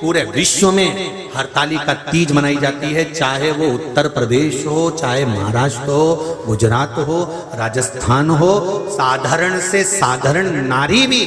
पूरे विश्व में हरतालिका तीज मनाई जाती है, चाहे वो उत्तर प्रदेश हो, चाहे महाराष्ट्र हो, गुजरात हो, राजस्थान हो। साधारण से साधारण नारी भी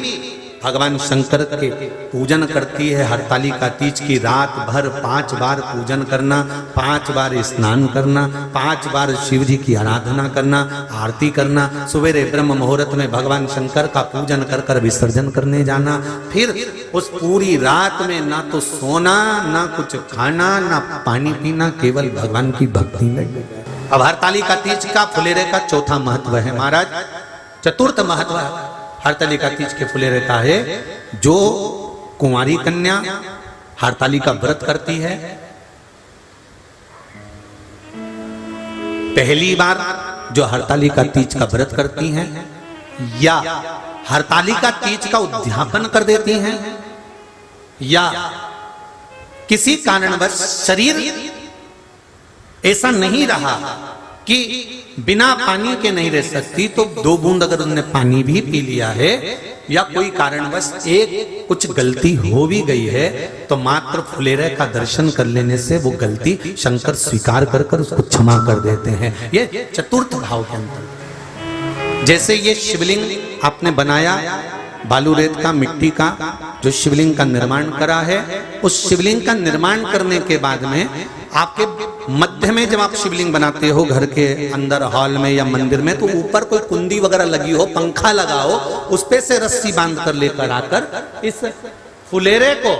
भगवान शंकर के पूजन करती है। हरतालिका तीज की रात भर 5 बार पूजन करना, 5 बार स्नान करना, 5 बार शिव जी की आराधना करना, आरती करना, सवेरे ब्रह्म मुहूर्त में भगवान शंकर का पूजन कर कर विसर्जन करने जाना। फिर उस पूरी रात में ना तो सोना, ना कुछ खाना, ना पानी पीना, केवल भगवान की भक्ति में। अब हरतालिका तीज का फुलेरे का चौथा महत्व है महाराज। चतुर्थ महत्व हरतालिका तीज के फुलेरे का है, जो कुंवारी कन्या हरतालिका व्रत करती है, पहली बार जो हरतालिका तीज का व्रत करती हैं, या हरतालिका तीज का उद्यापन कर देती हैं, या किसी कारणवश शरीर ऐसा नहीं रहा कि बिना पानी के नहीं रह सकती, तो 2 बूंद अगर उन्होंने पानी भी पी लिया है, या कोई कारणवश कुछ गलती हो भी गई है, तो मात्र फुलेरे का दर्शन कर लेने से वो गलती शंकर स्वीकार कर कर उसको क्षमा कर देते हैं। ये चतुर्थ भाव के अंदर, जैसे ये शिवलिंग आपने बनाया बालू रेत का, मिट्टी का, जो शिवलिंग का निर्माण करा है, उस शिवलिंग का निर्माण करने के बाद में आपके मध्य में जब आप शिवलिंग बनाते हो घर के अंदर हॉल में या मंदिर में, तो ऊपर कोई कुंडी वगैरह लगी हो, पंखा लगा हो, उस पे से रस्सी बांध कर लेकर आकर इस फुलेरे को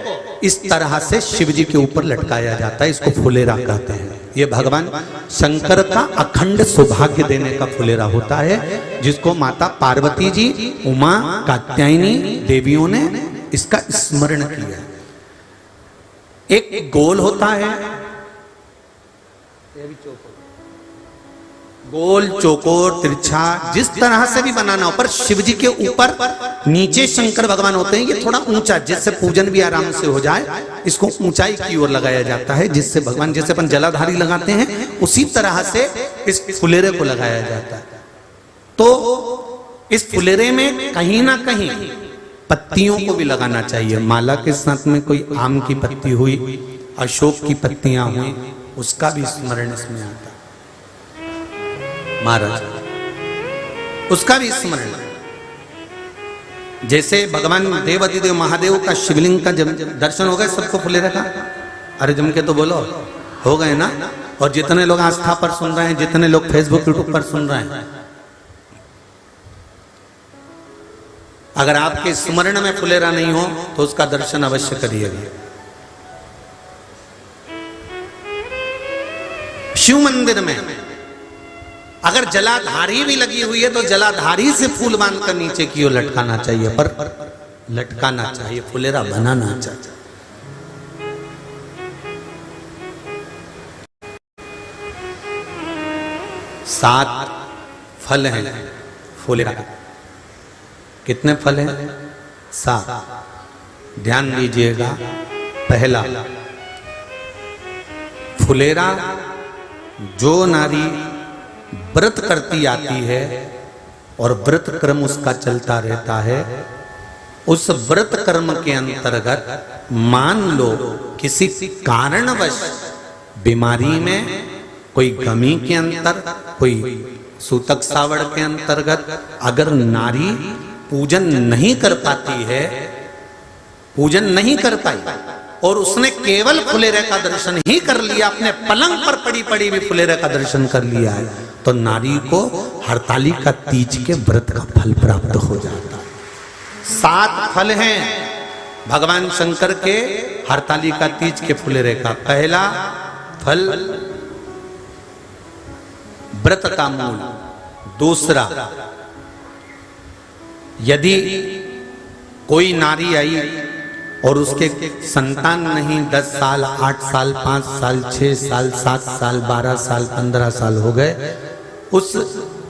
इस तरह से शिव जी के ऊपर लटकाया जाता है। इसको फुलेरा कहते हैं। ये भगवान शंकर का अखंड सौभाग्य देने का फुलेरा होता है, जिसको माता पार्वती जी, उमा, कात्यायनी देवियों ने इसका स्मरण किया। एक गोल होता है, गोल, चौकोर, तिरछा, जिस तरह से भी बनाना हो, पर शिव जी के ऊपर नीचे शंकर भगवान होते हैं। ये थोड़ा ऊंचा, जिससे पूजन भी आराम से हो जाए, इसको ऊंचाई की ओर लगाया जाता है, जिससे भगवान, जैसे अपन जलाधारी लगाते हैं, उसी तरह से इस फुलेरे को लगाया जाता है। तो इस फुलेरे में कहीं ना कहीं पत्तियों को भी लगाना चाहिए। माला के साथ में कोई आम की पत्ती हुई, अशोक की पत्तियां हुई, उसका भी स्मरण इसमें आता है महाराज, उसका भी स्मरण। जैसे भगवान देवाधिदेव महादेव का शिवलिंग का जब दर्शन हो गए सबको फुलेरे का, अरे जम के तो बोलो, हो गए ना। और जितने लोग आस्था पर सुन रहे हैं, जितने लोग फेसबुक यूट्यूब पर सुन रहे हैं, अगर आपके स्मरण में फुलेरा नहीं हो तो उसका दर्शन अवश्य करिएगा। शिव मंदिर में अगर जलाधारी भी लगी हुई है तो जलाधारी से फूल बांधकर नीचे की ओर लटकाना चाहिए, पर लटकाना चाहिए, फुलेरा बनाना चाहिए। सात फल हैं फुलेरा। कितने फल हैं? 7। ध्यान दीजिएगा। पहला, फुलेरा जो नारी व्रत करती आती है और व्रत क्रम उसका चलता रहता है, उस व्रत कर्म के अंतर्गत मान लो किसी कारणवश बीमारी में, कोई गमी के अंतर, कोई सूतक सावड़ के अंतर्गत अगर नारी पूजन नहीं कर पाती है, पूजन नहीं कर पाई, और उसने केवल फुलेरे का दर्शन ही कर लिया, अपने पलंग पर पड़ी पड़ी भी फुलेरे का दर्शन कर लिया है, तो नारी को हरतालिका तीज के व्रत का फल प्राप्त हो जाता है। 7 फल हैं भगवान शंकर के हरतालिका तीज के फुलेरे का। पहला फल व्रत का मूल। दूसरा, यदि कोई नारी आई और उसके संतान नहीं, 10 साल, 8 साल, 5 साल, 6 साल, 7 साल, 12 साल, 15 साल हो गए, उस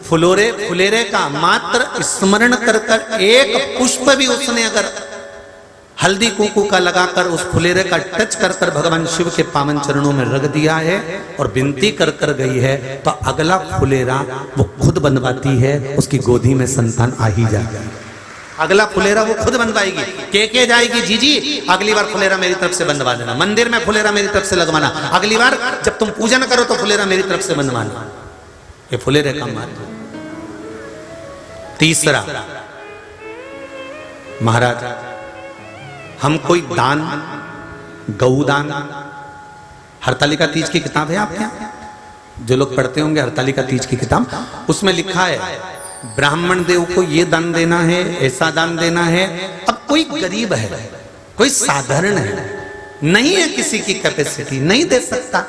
फुलेरे का मात्र स्मरण कर कर एक पुष्प भी उसने अगर हल्दी कुंकू का लगाकर उस फुलेरे का टच कर कर भगवान शिव के पावन चरणों में रख दिया है और विनती कर कर गई है, तो अगला फुलेरा वो खुद बनवाती है, उसकी गोदी में संतान आ ही जाती है। अगला फुलेरा वो खुद बनवाएगी, के जाएगी, जी अगली बार फुलेरा मेरी तरफ से बनवा देना, मंदिर में फुलेरा मेरी तरफ से लगवाना, अगली बार जब तुम पूजन करो तो फुलेरा मेरी तरफ से बनवाना। ये फुलेरे का महत्व। तीसरा, महाराज हम कोई दान, गौदान, हरतालिका तीज की किताब है आपके यहाँ, जो लोग पढ़ते होंगे हरतालिका तीज की किताब, उसमें लिखा है ब्राह्मण देव को ये दान देना है, ऐसा दान देना है। अब कोई गरीब है, कोई साधारण है, नहीं है किसी की कैपेसिटी, नहीं दे सकता,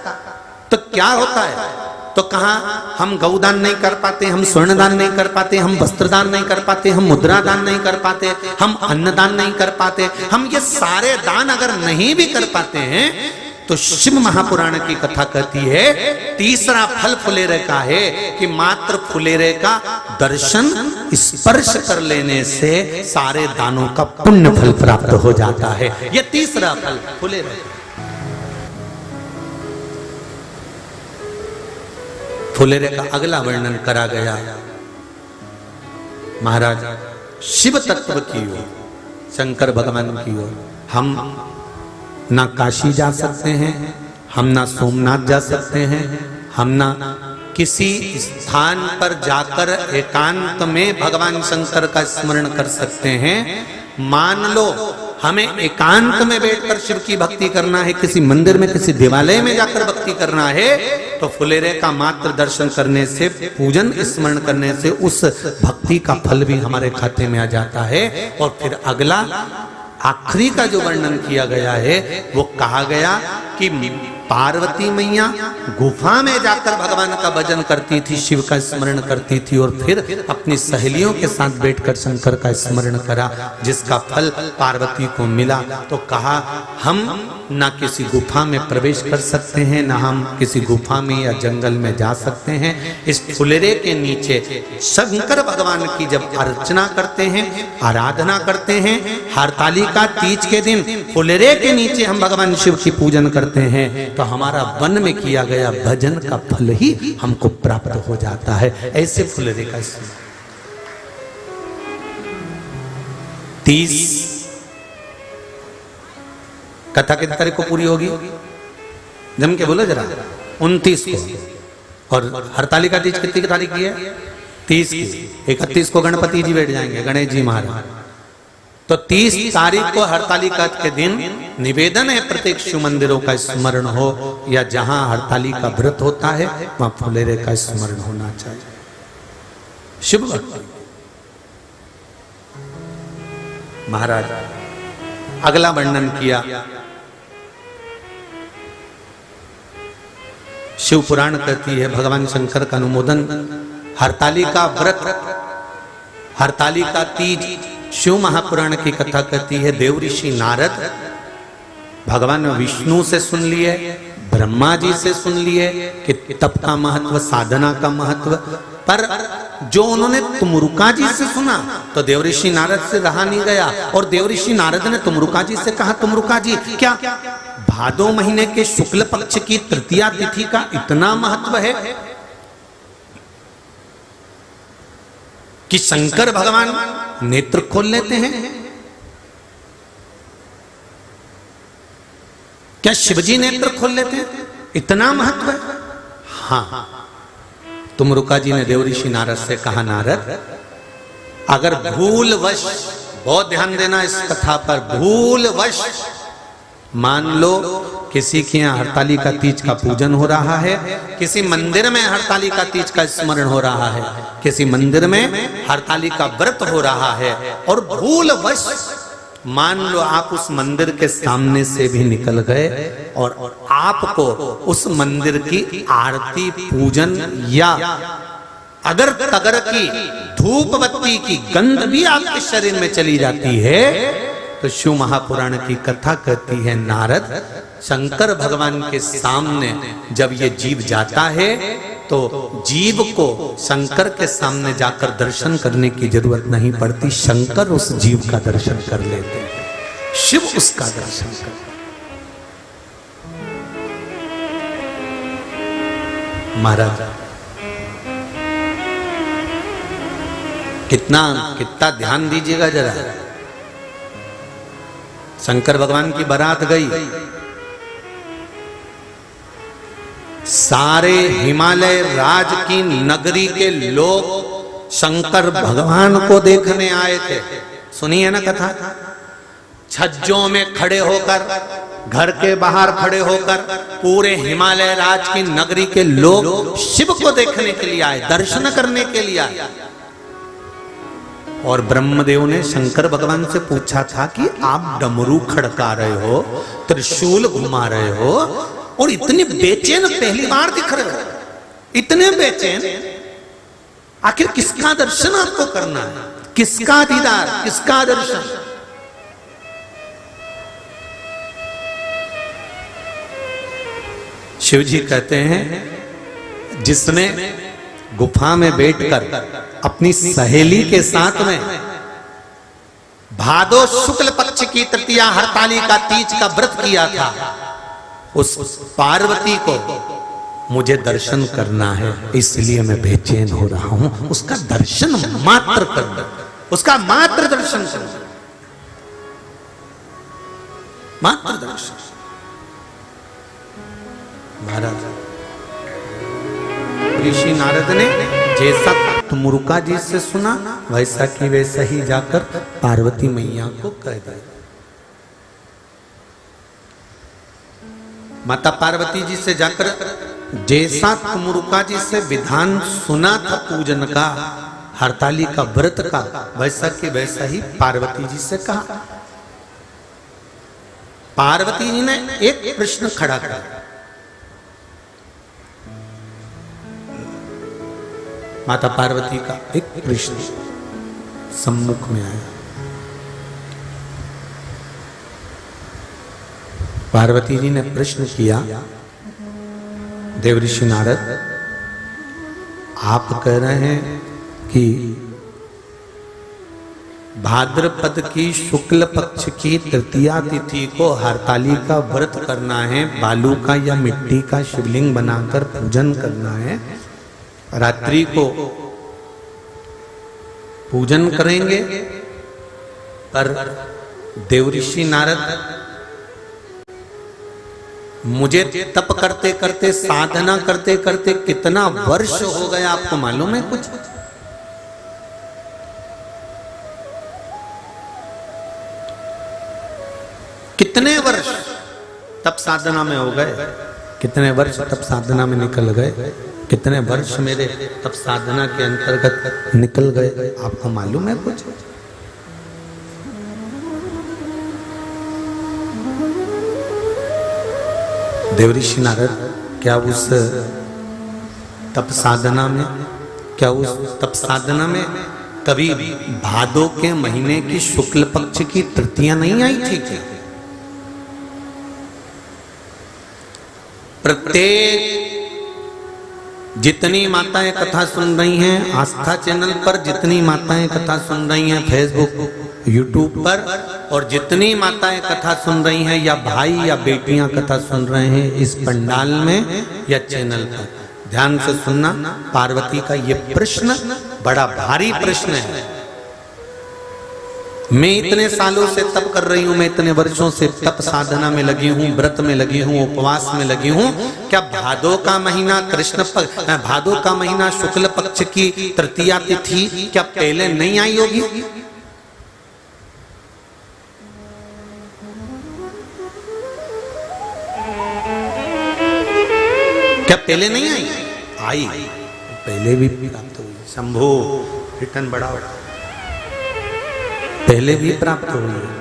तो क्या होता है? तो कहा हम गौदान नहीं कर पाते, हम स्वर्ण दान नहीं कर पाते, हम वस्त्र दान नहीं कर पाते, हम मुद्रा दान नहीं कर पाते, हम अन्न दान नहीं कर पाते। हम ये सारे दान अगर नहीं भी कर पाते हैं तो शिव महापुराण की कथा कहती है तीसरा फल फुलेरे का है कि मात्र फुलेरे का दर्शन स्पर्श कर लेने से सारे दानों का पुण्य फल प्राप्त हो जाता है। यह तीसरा फल फुलेरे। फुलेरे का अगला वर्णन करा गया महाराज शिव तत्व की ओर, शंकर भगवान की ओर। हम ना काशी जा सकते हैं, हम ना सोमनाथ जा सकते हैं, हम ना किसी स्थान पर जाकर एकांत में भगवान शंकर का स्मरण कर सकते हैं। मान लो हमें एकांत में बैठकर शिव की भक्ति करना है, किसी मंदिर में, किसी देवालय में जाकर भक्ति करना है, तो फुलेरे का मात्र दर्शन करने से, पूजन स्मरण करने से उस भक्ति का फल भी हमारे खाते में आ जाता है। और फिर अगला आखिरी का जो वर्णन किया गया है वो कहा गया कि पार्वती मैया गुफा में जाकर भगवान का भजन करती थी, शिव का स्मरण करती थी और फिर अपनी सहेलियों के साथ बैठकर शंकर का स्मरण करा, जिसका फल पार्वती को मिला। तो कहा हम ना किसी गुफा में प्रवेश कर सकते हैं, ना हम किसी गुफा में या जंगल में जा सकते हैं। इस फुलेरे के नीचे शंकर भगवान की जब अर्चना करते हैं, आराधना करते हैं, हरतालिका तीज के दिन फुलेरे के नीचे हम भगवान शिव की पूजन करते हैं, तो हमारा वन में किया गया भजन का फल ही हमको प्राप्त हो जाता है। ऐसे फुलेरे का तीज कथा कितनी तारीख को पूरी होगी? जम के बोलो जरा। 29 को। और हरतालिका तीज कितनी की तारीख की है? 30 की। 31 को गणपति जी बैठ जाएंगे, गणेश जी महाराज। तो 30 तारीख को हरतालिका के दिन निवेदन है प्रत्येक शिव मंदिरों का स्मरण हो, या जहां हरतालिका व्रत होता है वहां फुलेरे का स्मरण होना चाहिए। शिव भक्ति। महाराज अगला वर्णन किया शिव पुराण कहती है, भगवान शंकर का अनुमोदन हरतालिका व्रत, हरतालिका तीज शिव महापुराण की कथा कहती है देव ऋषि नारद भगवान विष्णु से सुन लिए, ब्रह्मा जी से सुन लिए कि तप का महत्व, साधना का महत्व, पर जो उन्होंने तुमरुका जी से सुना तो देव ऋषि नारद से रहा नहीं गया। और देव ऋषि नारद ने तुमरुका जी से कहा, तुमरुका जी क्या भादो महीने के शुक्ल पक्ष की तृतीया तिथि का इतना महत्व है कि शंकर भगवान नेत्र खोल लेते हैं? क्या शिवजी नेत्र खोल लेते हैं? इतना महत्व है? हाँ। तुमरुका जी ने देव ऋषि नारद से कहा, नारद अगर भूलवश, बहुत ध्यान देना इस कथा पर, भूलवश मान लो किसी के यहाँ हरतालिका तीज का पूजन हो रहा है, किसी मंदिर में हरतालिका तीज का स्मरण हो रहा है, किसी मंदिर में हरतालिका व्रत हो रहा है, और भूलवश मान लो आप उस मंदिर के सामने से भी निकल गए और आपको उस मंदिर की आरती, पूजन या अगर तगर की धूप बत्ती की गंध भी आपके शरीर में चली जाती है, तो शिव महापुराण की कथा कहती है नारद शंकर भगवान के सामने जब ये जीव जाता है तो जीव को शंकर के सामने जाकर दर्शन करने की जरूरत नहीं पड़ती, शंकर उस जीव का दर्शन कर लेते हैं, शिव उसका दर्शन करते हैं। महाराज कितना कितना ध्यान दीजिएगा जरा। शंकर भगवान की बारात गई, सारे हिमालय राज की नगरी के लोग शंकर भगवान को देखने आए थे। सुनिए ना कथा। छज्जों में खड़े होकर, घर के बाहर खड़े होकर पूरे हिमालय राज की नगरी के लोग शिव को देखने के लिए आए, दर्शन करने के लिए आए। और ब्रह्मदेव ने शंकर भगवान से पूछा था कि आप डमरू खड़का रहे हो, त्रिशूल घुमा रहे हो और इतने बेचैन पहली बार दिख रहे हो, इतने बेचैन, आखिर किसका दर्शन आपको करना है? किसका दीदार, किसका दर्शन? शिव जी कहते हैं जिसने गुफा में बैठकर अपनी सहेली के साथ में भादो शुक्ल पक्ष की तृतीया हरताली का तीज का व्रत किया था, उस पार्वती को मुझे दर्शन करना है, इसलिए मैं बेचैन हो रहा हूं। उसका दर्शन मात्र करना, उसका मात्र दर्शन करना, मात्र दर्शन। महाराज ऋषि नारद ने जैसा मुरुका जी से सुना वैसा कि वैसा ही जाकर पार्वती मैया को कह दिया। माता पार्वती जी से जाकर जैसा तुमरुका जी से विधान सुना था पूजन का, हरताली का व्रत का, वैसा कि वैसा ही पार्वती जी से कहा। पार्वती जी ने एक प्रश्न खड़ा किया। माता पार्वती का एक प्रश्न सम्मुख में आया। पार्वती जी ने प्रश्न किया, देवऋषि नारद, आप कह रहे हैं कि भाद्रपद की शुक्ल पक्ष की तृतीया तिथि को हरताली का व्रत करना है, बालू का या मिट्टी का शिवलिंग बनाकर पूजन करना है, रात्रि को पूजन करेंगे। पर देवऋषि नारद, मुझे तप करते करते, साधना करते करते कितना वर्ष हो गया आपको मालूम है कुछ? कितने वर्ष तप साधना में हो गए, कितने वर्ष तप साधना में निकल गए, कितने वर्ष मेरे तप साधना के अंतर्गत निकल गए, आपको मालूम है कुछ? देवऋषि नारद, क्या उस तप साधना में, क्या उस तप साधना में कभी भादो के महीने की शुक्ल पक्ष की तृतीया नहीं आई थी क्या? प्रत्येक जितनी माताएं कथा सुन रही हैं आस्था चैनल पर, जितनी माताएं कथा सुन रही हैं फेसबुक यूट्यूब पर, और जितनी माताएं कथा सुन रही हैं या भाई या बेटियां कथा सुन रहे हैं इस पंडाल में या चैनल पर, ध्यान से सुनना। पार्वती का ये प्रश्न बड़ा भारी प्रश्न है। मैं इतने सालों से तप कर रही हूं, मैं इतने वर्षों से तप साधना में लगी हूं, व्रत में लगी हूं, उपवास में लगी हूं। क्या भादो का महीना भादो का महीना शुक्ल पक्ष की तृतीया तिथि क्या पहले नहीं आई होगी? क्या पहले नहीं आई? आई, पहले भी प्राप्त हुई। शंभो रिटर्न बढ़ाओ, पहले भी प्राप्त हुई है,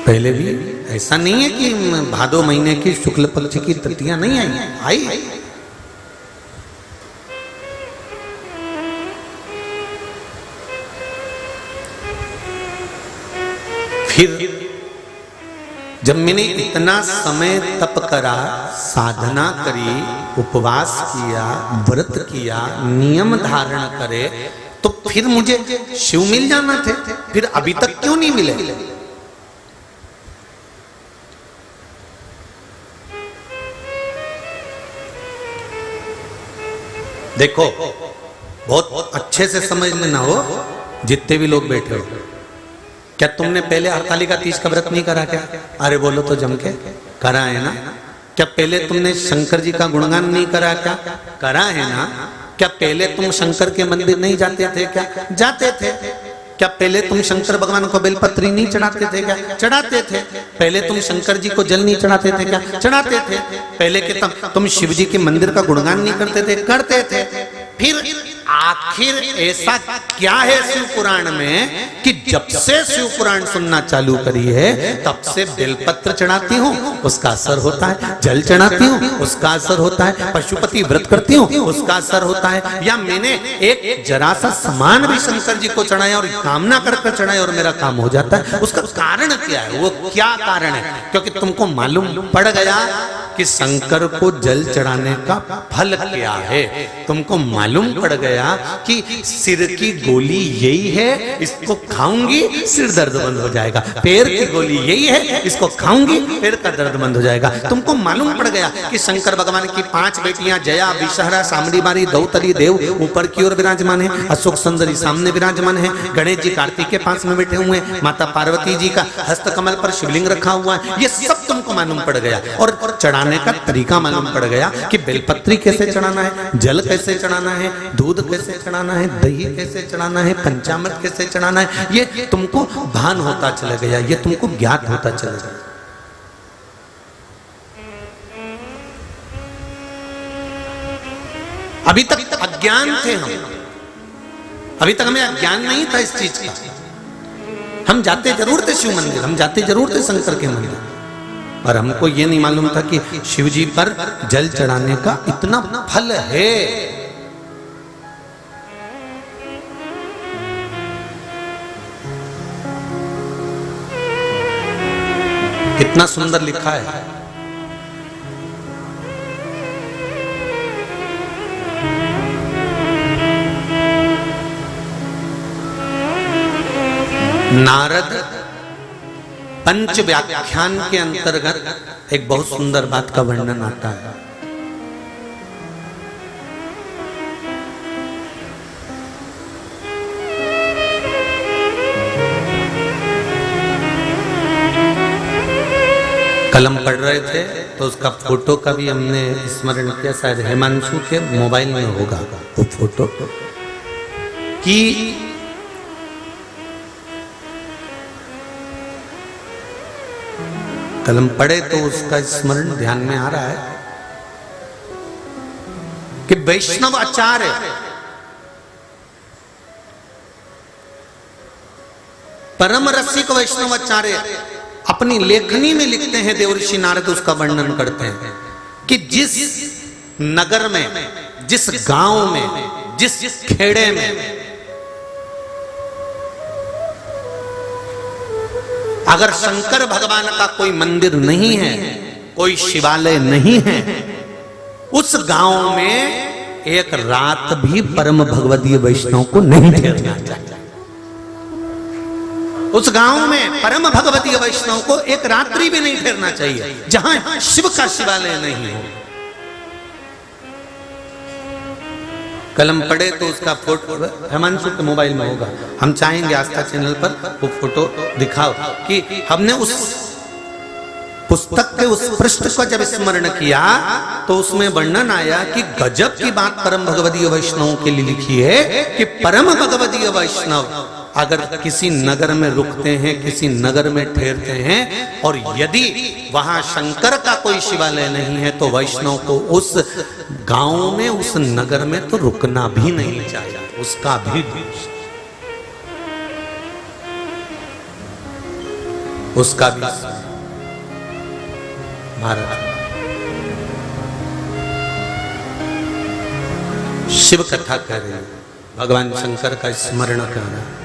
पहले भी। ऐसा नहीं है कि भादो महीने की शुक्ल पक्ष की तृतीया नहीं आई, आई। फिर जब मैंने इतना समय तप करा, साधना करी, उपवास किया, व्रत किया, नियम धारण करे, तो फिर मुझे शिव मिल जाना थे। फिर अभी तक क्यों नहीं मिले? देखो बहुत अच्छे से समझ लेना हो, जितने भी लोग बैठे हो, क्या तुमने पहले हरतालिका तीज का व्रत नहीं करा क्या? अरे बोलो तो जम के, करा है ना? क्या पहले तुमने शंकर जी का गुणगान नहीं करा क्या? करा है ना? क्या पहले तुम शंकर के मंदिर नहीं जाते थे क्या? जाते थे। क्या पहले तुम शंकर भगवान को बेलपत्री नहीं चढ़ाते थे क्या? चढ़ाते थे। पहले तुम शंकर जी को जल नहीं चढ़ाते थे क्या? चढ़ाते थे। पहले के तुम शिव जी के मंदिर का गुणगान नहीं करते थे? करते थे। फिर आखिर ऐसा क्या है शिव पुराण में कि जब से शिव पुराण सुनना चालू करी है तब से बेलपत्र चढ़ाती हूँ उसका असर होता है, जल चढ़ाती हूँ उसका असर होता है, पशुपति व्रत करती हूँ उसका असर होता है, या मैंने एक जरा सा सामान भी शंकर जी को चढ़ाया और कामना कर चढ़ाया और मेरा काम हो जाता है। उसका कारण क्या है? वो क्या कारण है? क्योंकि तुमको मालूम पड़ गया कि शंकर को जल चढ़ाने का फल क्या है। तुमको मालूम पड़ गया कि सिर की गोली यही है, इसको खाऊंगी सिर दर्द बंद हो जाएगा। पैर की गोली यही है, इसको खाऊंगी पैर का दर्द बंद हो जाएगा। तुमको मालूम पड़ गया कि शंकर भगवान की 5 बेटियां जया, विषहरा, सामरी बारी, दौतरी देव ऊपर की ओर विराजमान है, अशोक सुंदरी सामने विराजमान है, गणेश जी कार्तिक के पास में बैठे हुए हैं, माता पार्वती जी का हस्त कमल पर शिवलिंग रखा हुआ है। ये सब तुमको मालूम पड़ गया और चढ़ाने का तरीका मालूम पड़ गया कि बेलपत्री कैसे चढ़ाना है, जल कैसे चढ़ाना है, दूध कैसे चढ़ाना है, दही कैसे चढ़ाना है, पंचामृत कैसे चढ़ाना है। ये तुमको भान होता चला गया, ये तुमको ज्ञात होता चला गया। अभी तक अज्ञान थे हम, अभी तक हमें अज्ञान नहीं था इस चीज का। हम जाते जरूर थे शिव मंदिर, हम जाते जरूर थे शंकर के मंदिर, और हमको ये नहीं मालूम था कि शिव जी पर जल चढ़ाने का इतना फल है। कितना सुंदर लिखा है। नारद पंच व्याख्यान के अंतर्गत एक बहुत सुंदर बात का वर्णन आता है। कलम पढ़ रहे थे तो उसका फोटो का भी हमने स्मरण किया, शायद हिमांशु के मोबाइल में होगा वो फोटो, कि कलम पढ़े तो उसका स्मरण ध्यान में आ रहा है कि वैष्णव आचार्य परम रसिक वैष्णव आचार्य अपनी लेखनी में लिखते हैं, देवर्षि नारद उसका वर्णन करते हैं कि जिस नगर में, जिस गांव में, जिस खेड़े में अगर शंकर भगवान का कोई मंदिर नहीं है, कोई शिवालय नहीं है, उस गांव में एक रात भी परम भगवदीय वैष्णव को नहीं ठहरना चाहिए। उस गांव में परम भगवदीय वैष्णव को एक रात्रि भी नहीं ठहरना चाहिए जहां शिव का शिवालय नहीं हो। कलम पढ़े तो उसका फोटो हिमांशु के मोबाइल में होगा, हम चाहेंगे आस्था चैनल पर वो फोटो दिखाओ कि हमने उस पुस्तक के उस पृष्ठ को जब स्मरण किया तो उसमें वर्णन आया कि गजब की बात परम भगवदीय वैष्णव के लिए लिखी है कि परम भगवदीय वैष्णव अगर किसी नगर में रुकते हैं, किसी नगर में ठहरते हैं और यदि वहां शंकर का कोई शिवालय नहीं है तो वैष्णव को उस गांव में, उस नगर में तो रुकना भी नहीं चाहिए, उसका भी भारत शिव कथा कह रहे हैं, भगवान शंकर का स्मरण कर रहे हैं,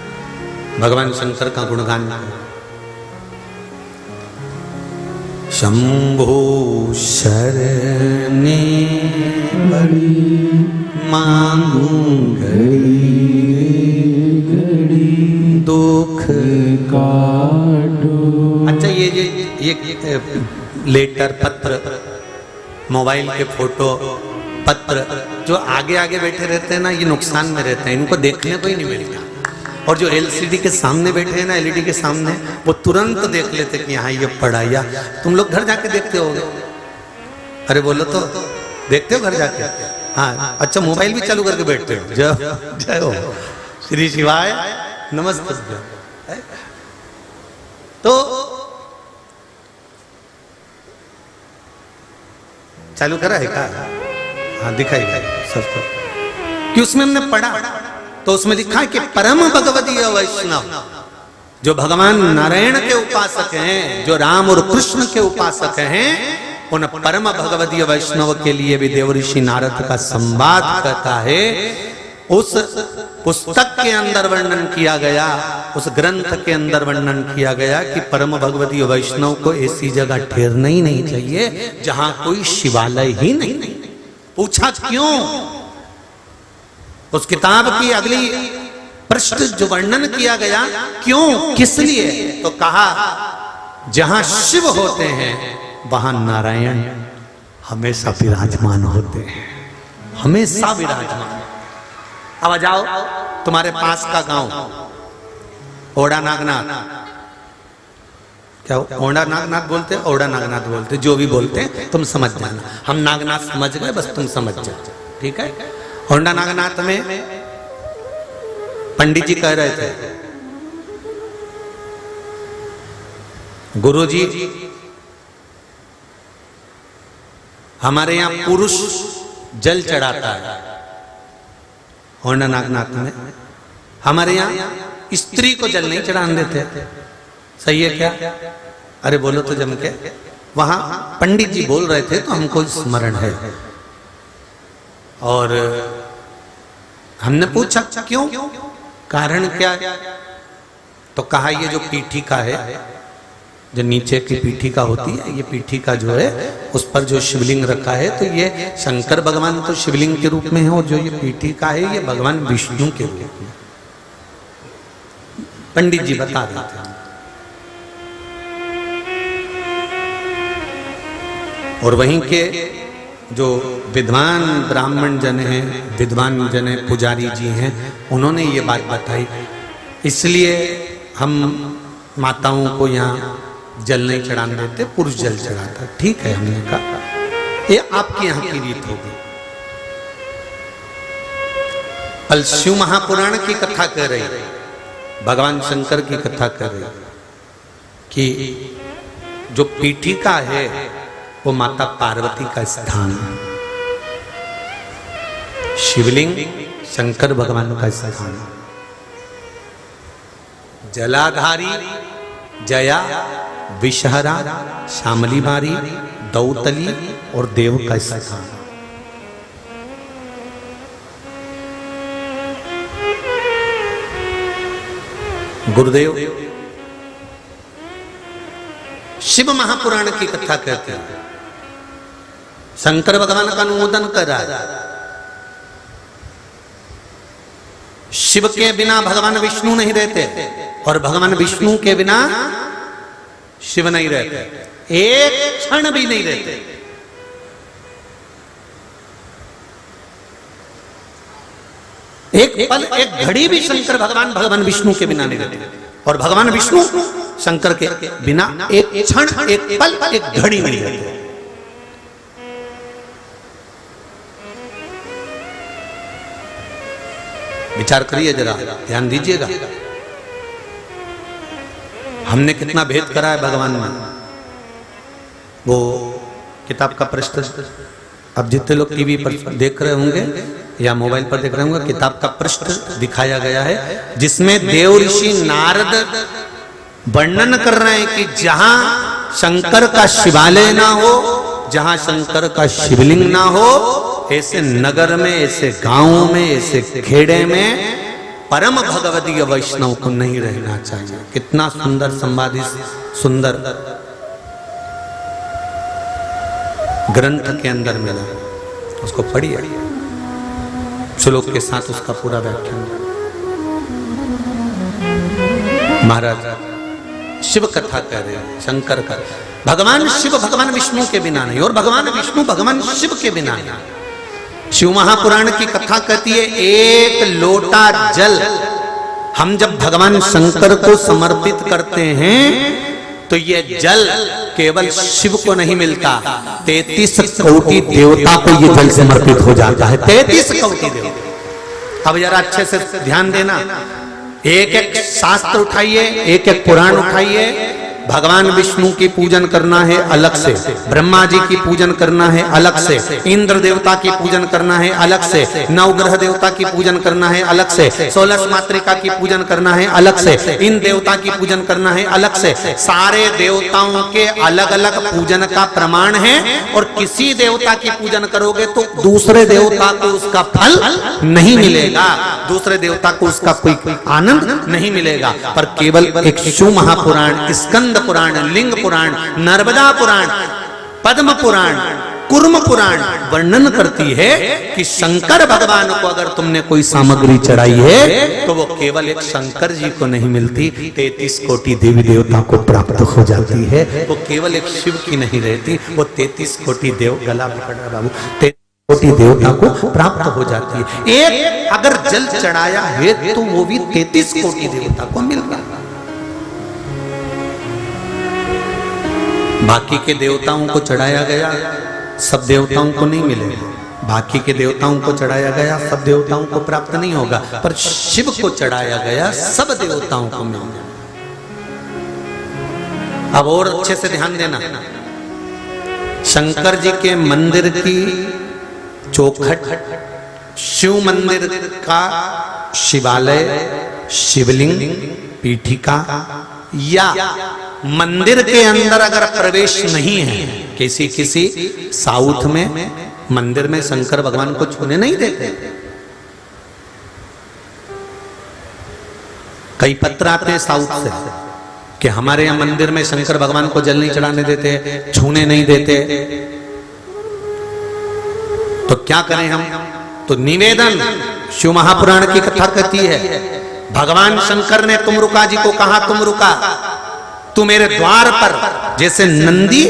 भगवान शंकर का गुणगान कर। शंभो शरणे बड़ी मांगू घड़ी दुख काटो। अच्छा, ये लेटर, पत्र, मोबाइल के फोटो पत्र, जो आगे आगे बैठे रहते हैं ना, ये नुकसान में रहते हैं, इनको देखने को ही नहीं मिलता। और जो एलसीडी के सामने बैठे हैं ना, एलईडी के सामने, वो तुरंत देख लेते कि हाँ ये पढ़ा। या तुम लोग घर जाके देखते होगे? अरे बोलो तो, देखते हो घर जाके? हाँ, अच्छा मोबाइल भी चालू करके बैठते हो? जय हो, श्री शिवाय नमस्ते। तो चालू करा है क्या? हाँ दिखाई सबको कि उसमें हमने पढ़ा, तो उसमें लिखा है कि परम भगवदीय वैष्णव, जो भगवान नारायण के उपासक हैं, जो राम और कृष्ण के उपासक हैं, उन परम भगवदीय वैष्णव के लिए भी देवऋषि नारद का संवाद कहता है। उस पुस्तक के अंदर वर्णन किया गया, उस ग्रंथ के अंदर वर्णन किया गया कि परम भगवदीय वैष्णव को ऐसी जगह ठहरना ही नहीं चाहिए जहां कोई शिवालय ही नहीं। पूछा क्यों? उस किताब की अगली पृष्ठ जो वर्णन किया गया, क्यों, किस लिए? तो कहा जहां शिव होते हैं वहां नारायण हमेशा विराजमान होते हैं, हमेशा विराजमान। अब आ जाओ, तुम्हारे पास का गांव ओड़ा नागनाथ, क्या ओड़ा नागनाथ बोलते, ओड़ा नागनाथ बोलते, जो भी बोलते हैं तुम समझ जाना। हम नागनाथ समझ गए, बस तुम समझ जाओ, ठीक है? ओड़ा नागनाथ में पंडित जी कह रहे थे, गुरुजी हमारे यहाँ पुरुष जल चढ़ाता है, होंडा नागनाथ में हमारे यहाँ स्त्री को जल नहीं चढ़ाने देते, सही है क्या? अरे बोलो तो जम के। वहां पंडित जी बोल रहे थे तो हमको स्मरण है, और हमने पूछा क्यों, कारण क्या? तो कहा ये जो पीठिका है, जो नीचे की पीठिका होती है, ये पीठिका जो है उस पर जो शिवलिंग रखा है, तो ये शंकर भगवान तो शिवलिंग के रूप में है, और जो ये पीठिका है ये भगवान विष्णु के रूप में। पंडित जी बता रहे थे। और वहीं के जो विद्वान ब्राह्मण जन हैं, विद्वान जन हैं, पुजारी जी हैं, उन्होंने ये बात बताई, इसलिए हम माताओं को यहाँ जल नहीं चढ़ाने देते, पुरुष जल चढ़ाता। ठीक है, हमने कहा ये आपके यहाँ की रीत होगी। कल शिव महापुराण की कथा कह रही, भगवान शंकर की कथा कर रही कि जो पीठिका है वो माता पार्वती का स्थान है, शिवलिंग शंकर भगवान का स्थान है, जलाधारी जया विषहरा श्यामली बारी दौतली और देव का स्थान। गुरुदेव शिव महापुराण की कथा कहते हैं, शंकर भगवान का अनुमोदन कर रहा है। शिव के बिना भगवान विष्णु नहीं रहते, और भगवान विष्णु के बिना शिव नहीं रहते, एक क्षण भी नहीं रहते। एक पल, एक घड़ी भी शंकर भगवान विष्णु के बिना नहीं रहते, और भगवान विष्णु शंकर के बिना एक क्षण, एक पल, एक घड़ी नहीं रहते। विचार करिए जरा, ध्यान दीजिएगा, हमने कितना भेद करा है भगवान में। वो किताब का पृष्ठ, अब जितने लोग टीवी पर देख रहे होंगे या मोबाइल पर देख रहे होंगे, किताब का पृष्ठ दिखाया गया है, जिसमें देव ऋषि नारद वर्णन कर रहे हैं कि जहां शंकर का शिवालय ना हो, जहां शंकर का शिवलिंग ना हो, ऐसे नगर में, ऐसे गांवों में, ऐसे खेड़े में परम भगवदीय वैष्णव को नहीं रहना चाहिए। कितना सुंदर संवाद इस सुंदर ग्रंथ के अंदर मिला, उसको पढ़िए, श्लोक के साथ उसका पूरा व्याख्यान। महाराज शिव कथा कह रहे हैं, शंकर का, भगवान शिव भगवान विष्णु के बिना नहीं, और भगवान विष्णु भगवान शिव के बिना नहीं। शिव महापुराण की कथा कहती है, एक लोटा जल हम जब भगवान शंकर को समर्पित करते हैं तो ये जल केवल शिव को नहीं मिलता, 33 कोटि देवता को ये जल समर्पित हो जाता है। 33 कोटि देवता। अब जरा अच्छे से ध्यान देना, एक एक शास्त्र उठाइए, एक एक पुराण उठाइए। भगवान विष्णु की पूजन करना है अलग से, ब्रह्मा जी की पूजन करना है अलग से, इंद्र देवता की पूजन करना है अलग से, नवग्रह देवता की पूजन करना है अलग से, 16 मातृका की पूजन करना है अलग से, इन देवता की पूजन करना है अलग से। सारे देवताओं के अलग अलग पूजन का प्रमाण है, और किसी देवता की पूजन करोगे तो दूसरे देवता को उसका फल नहीं मिलेगा, दूसरे देवता को उसका कोई आनंद नहीं मिलेगा। पर केवल एक शिव महापुराण, स्कंद पुराण, लिंग पुराण, नर्मदा पुराण, पद्म पुराण, कुर्म पुराण वर्णन करती है कि शंकर भगवान को अगर तुमने कोई सामग्री चढ़ाई है तो वो केवल एक शंकर जी को नहीं मिलती, 33 कोटि देवी देवता को प्राप्त हो जाती है। वो केवल एक शिव की नहीं रहती, वो 33 कोटि देव, गला पकड़ रहा बाबू, 33 कोटि देवता को प्राप्त हो जाती है। एक अगर जल चढ़ाया है तो वो भी 33 कोटि देवता को मिल गया। बाकी के देवताओं को चढ़ाया गया, सब देवताओं को नहीं मिलेगा। बाकी के देवताओं को चढ़ाया गया, सब देवताओं को प्राप्त नहीं होगा, पर शिव को चढ़ाया गया, सब देवताओं को मिल गया। अब और अच्छे से ध्यान देना, शंकर जी के मंदिर की चौखट, शिव मंदिर का शिवालय, शिवलिंग, पीठिका या मंदिर के अंदर अगर प्रवेश नहीं है, किसी साउथ में मंदिर में शंकर भगवान को छूने नहीं देते। कई पत्र आते हैं साउथ से कि हमारे यहाँ मंदिर में शंकर भगवान को जल नहीं चढ़ाने देते, छूने नहीं देते। तो क्या करें हम? तो निवेदन, शिव महापुराण की कथा कहती है, भगवान शंकर ने तुमरुका जी को कहा, तुमरुका तू मेरे द्वार पर, जैसे नंदी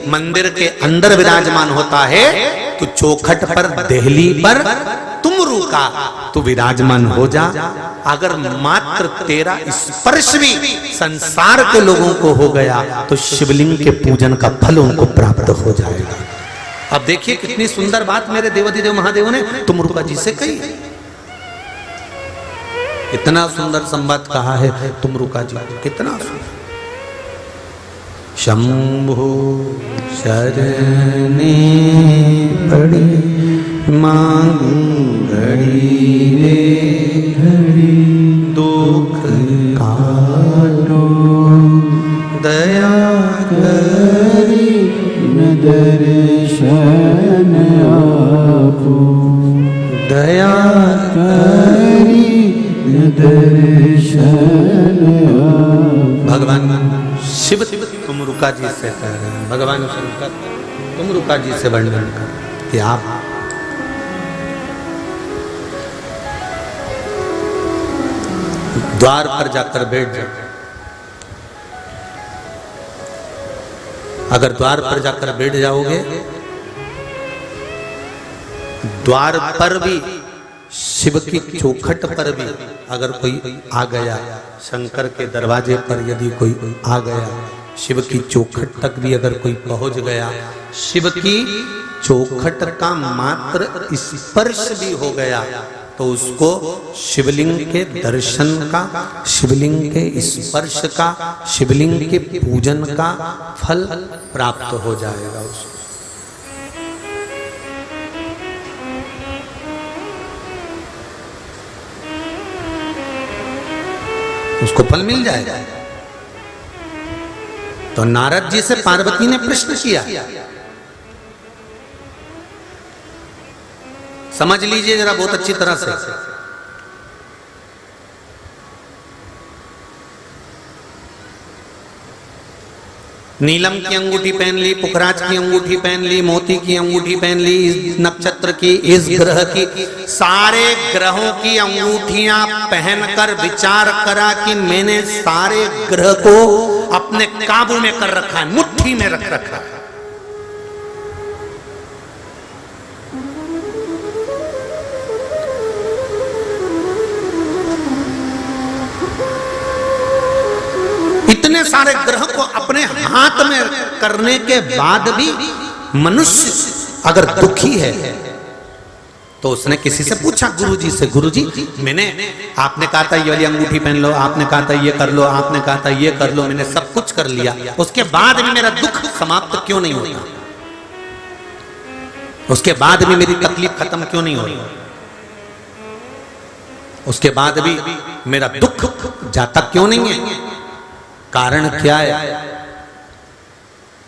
मंदिर के अंदर विराजमान होता है, तो चौखट पर, देहली पर तुमरुका तू विराजमान हो जा। अगर मात्र तेरा स्पर्श भी संसार के लोगों को हो गया तो शिवलिंग के पूजन का फल उनको प्राप्त हो जाएगा। अब देखिए कितनी सुंदर बात मेरे देवाधिदेव महादेव ने तुमरुका जी से कही। इतना सुंदर संवाद कहा है तुमरुका जी, कितना सुंदर। शंभु शरणे पड़ी मांगड़ी रे घड़ी, दुख काटो दया करी न दर्शन आपो, दया करी न दर्शन आपो। भगवान शिव तुमरुका जी से कह रहे हैं, भगवान शंकर तुमरुका जी से वर्णन कर कि आप द्वार पर जाकर बैठ जाओ। अगर द्वार पर जाकर बैठ जाओगे, द्वार पर भी, शिव की चौखट पर भी अगर कोई आ गया, शंकर के दरवाजे पर यदि कोई आ गया, शिव की चौखट तक भी अगर कोई पहुंच गया, शिव की चौखट का मात्र स्पर्श भी हो गया, तो उसको शिवलिंग के दर्शन का, शिवलिंग के स्पर्श का, शिवलिंग के पूजन का फल प्राप्त हो जाएगा उसको। उसको फल मिल जाएगा। तो नारद जी से पार्वती ने प्रश्न किया, समझ लीजिए जरा बहुत अच्छी तरह से। नीलम की अंगूठी पहन ली, पुखराज की अंगूठी पहन ली, मोती की अंगूठी पहन ली, इस नक्षत्र की, इस ग्रह की, सारे ग्रहों की अंगूठियां पहनकर विचार करा कि मैंने सारे ग्रह को अपने काबू में कर रखा है, मुट्ठी में रख रखा है। इतने सारे ग्रह को अपने हाथ में करने के बाद भी मनुष्य अगर दुखी है तो उसने किसी से पूछा, गुरुजी से, गुरुजी आपने कहा था ये वाली अंगूठी पहन लो, आपने कहा था ये कर लो, आपने कहा था ये कर लो, मैंने सब कुछ कर लिया, उसके बाद भी मेरा दुख समाप्त क्यों नहीं होता? उसके बाद भी मेरी तकलीफ खत्म क्यों नहीं हो रही? उसके बाद भी मेरा दुख जाता क्यों नहीं है? कारण क्या है?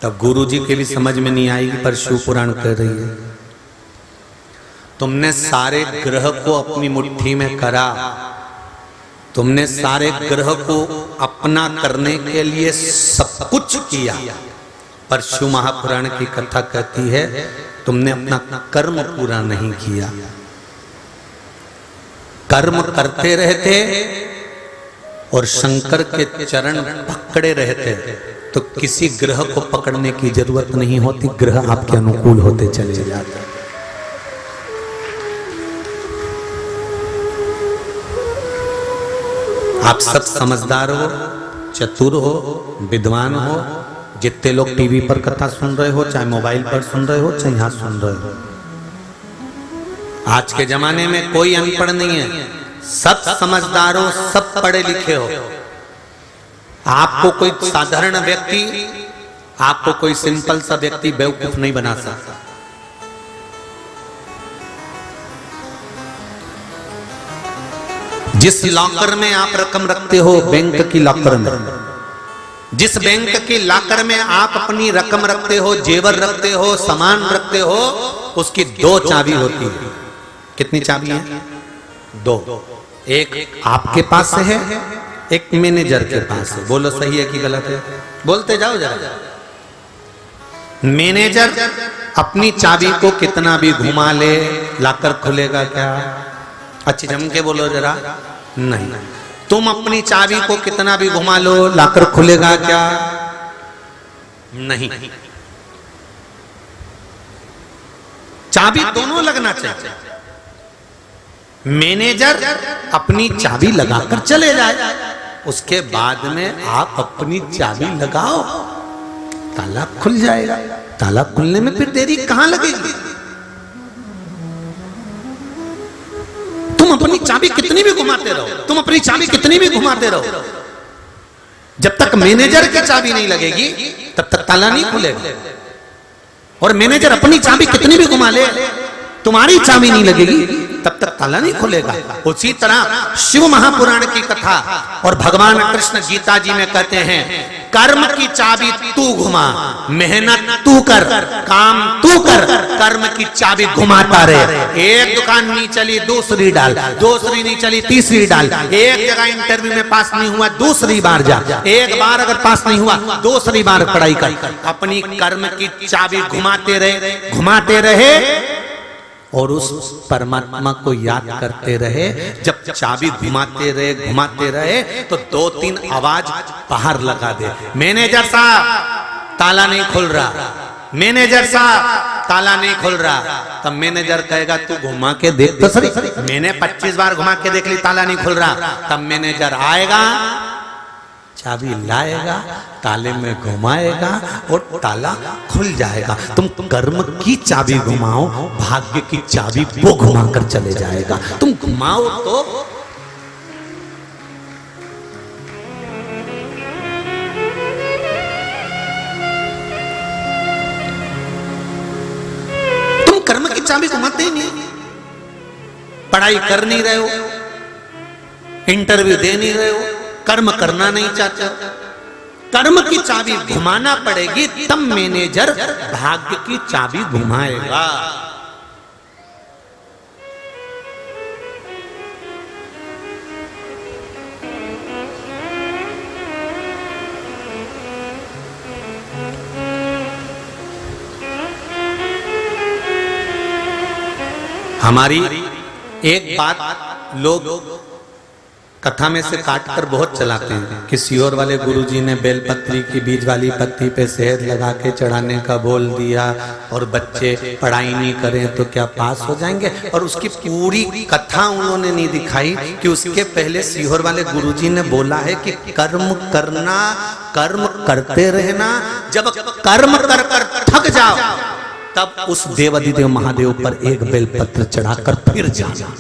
तब गुरुजी के भी समझ में नहीं आएगी, पर शिव पुराण कह रही है, तुमने सारे ग्रह को अपनी मुट्ठी में करा, तुमने सारे ग्रह को अपना करने के लिए सब कुछ किया, पर शिव महापुराण की कथा कहती है तुमने अपना कर्म पूरा नहीं किया। कर्म करते रहते और शंकर के चरण पकड़े रहते तो किसी ग्रह को पकड़ने की जरूरत नहीं होती, ग्रह आपके अनुकूल होते चले जाते। आप सब समझदार हो, चतुर हो, विद्वान हो, जितने लोग टीवी पर कथा सुन रहे हो, चाहे मोबाइल पर सुन रहे हो, चाहे यहां सुन रहे हो, आज के जमाने में कोई अनपढ़ नहीं है, सब समझदार हो, सब पढ़े लिखे हो। आपको कोई साधारण व्यक्ति, आपको कोई सिंपल सा व्यक्ति बेवकूफ नहीं बना सकता। जिस लॉकर में आप रकम रखते हो, बैंक की लॉकर में, जिस बैंक की लॉकर में आप अपनी रकम रखते हो, जेवर रखते हो, सामान रखते हो, उसकी दो चाबी होती है। कितनी चाबी है? दो। एक आपके पास है, एक मैनेजर के पास है। बोलो सही है कि गलत है? बोलते जाओ जरा। मैनेजर अपनी चाबी को कितना भी घुमा ले, लॉकर खुलेगा क्या? अच्छी जम के बोलो जरा। नहीं। तुम अपनी चाबी को कितना भी घुमा लो, लॉकर खुलेगा क्या? नहीं। चाबी दोनों लगना चाहिए। मैनेजर अपनी चाबी लगाकर चले जाए, उसके बाद में आप अपनी चाबी लगाओ, ताला खुल जाएगा। ताला खुलने में फिर देरी कहां लगेगी? तुम अपनी चाबी कितनी भी घुमाते रहो, तुम अपनी चाबी कितनी भी घुमाते रहो, जब तक मैनेजर की चाबी नहीं लगेगी तब तक ताला नहीं खुलेगा। और मैनेजर अपनी चाबी कितनी भी घुमा ले, तुम्हारी चाबी नहीं लगेगी तब तक ताला नहीं खुलेगा। उसी तरह शिव महापुराण की कथा और भगवान कृष्ण गीता जी में कहते हैं, कर्म की चाबी तू घुमा, मेहनत तू कर, काम तू कर, कर्म की चाबी घुमाता रहे। एक दुकान नहीं चली दूसरी डाल, दूसरी नहीं चली तीसरी डाल, एक जगह इंटरव्यू में पास नहीं हुआ दूसरी बार जा, एक बार अगर पास नहीं हुआ दूसरी बार पढ़ाई कर। अपनी कर्म की चाबी घुमाते रहे और उस परमात्मा को याद करते रहे। जब चाबी घुमाते रहे तो दो तीन आवाज बाहर लगा दे, मैनेजर साहब ताला नहीं खुल रहा, मैनेजर साहब ताला नहीं खुल रहा। तब मैनेजर कहेगा तू घुमा के देख तो सही। मैंने 25 बार घुमा के देख ली, ताला नहीं खुल रहा। तब मैनेजर आएगा, चाबी लाएगा, ताले में घुमाएगा और ताला खुल जाएगा। तुम कर्म की चाबी घुमाओ, भाग्य की चाबी वो घुमाकर चले जाएगा। तुम घुमाओ तो तुम कर्म की चाबी घुमाते ही नहीं, पढ़ाई कर नहीं रहे हो, इंटरव्यू दे नहीं रहे हो, कर्म करना नहीं चाहते, कर्म की चाबी घुमाना पड़ेगी, तब मैनेजर भाग्य की चाबी घुमाएगा। हमारी एक बात लोग कथा में से काट कर बहुत चलाते हैं कि सीहोर वाले गुरुजी ने बेलपत्री की बीज वाली पत्ती पे शहद लगा के चढ़ाने का बोल दिया और बच्चे पढ़ाई नहीं करें तो क्या पास हो जाएंगे। और उसकी पूरी कथा उन्होंने नहीं दिखाई कि उसके पहले सीहोर वाले गुरुजी ने बोला है कि कर्म करना, कर्म करते रहना, जब कर्म कर कर थक जाओ तब उस देवाधिदेव महादेव पर एक बेलपत्र चढ़ाकर फिर जाना।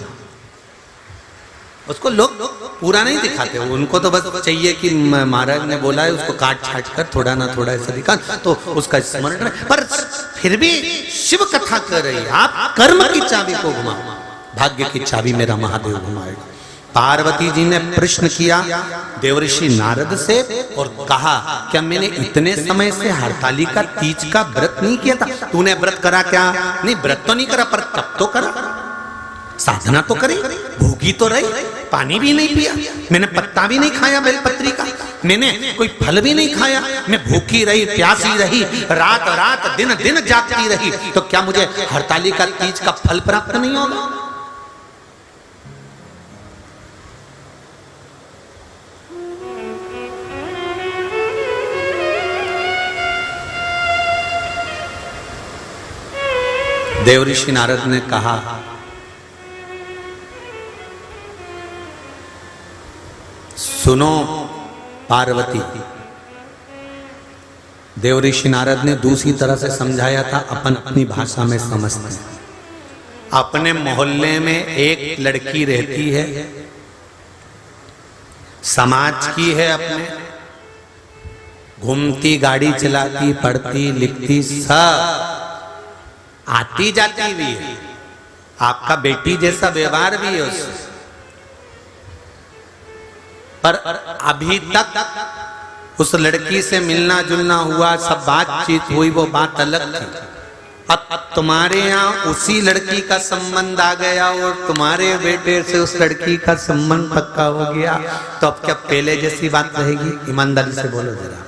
उसको लोग पूरा नहीं दिखाते, उनको तो बस चाहिए कि महाराज ने बोला है उसको काट छाट कर थोड़ा ना थोड़ा ऐसा दिखा तो उसका स्मरण रहे। पर फिर भी शिव कथा कर रही है, आप कर्म की चाबी को घुमाओ, भाग्य की चाबी मेरा महादेव घुमाएगा। पार्वती जी ने प्रश्न किया देवऋषि नारद से और कहा क्या मैंने इतने समय से हरतालिका तीज का व्रत नहीं किया था? तूने व्रत करा क्या? नहीं, व्रत तो नहीं करा पर तप तो करा, साधना तो करी, भूखी तो रही, पानी भी नहीं पिया, मैंने पत्ता भी नहीं खाया बेलपत्री का, मैंने कोई फल भी नहीं खाया, मैं भूखी रही, प्यासी रही, रात रात दिन दिन जागती रही, तो क्या मुझे हरतालिका तीज का फल प्राप्त नहीं होगा? देवऋषि नारद ने कहा सुनो पार्वती। देवऋषि नारद ने दूसरी तरह से समझाया था, अपन अपनी भाषा में समझते हैं। अपने मोहल्ले में एक लड़की रहती है, समाज की है, अपने घूमती, गाड़ी चलाती, पढ़ती लिखती, सब आती जाती भी है, आपका बेटी जैसा व्यवहार भी है उससे, पर अभी तक उस लड़की से मिलना जुलना हुआ, सब बातचीत हुई, वो बात अलग थी। अब तुम्हारे यहाँ उसी लड़की का संबंध आ गया और तुम्हारे बेटे से उस लड़की का संबंध पक्का हो गया, तो अब क्या पहले जैसी बात रहेगी? ईमानदारी से बोलो जरा।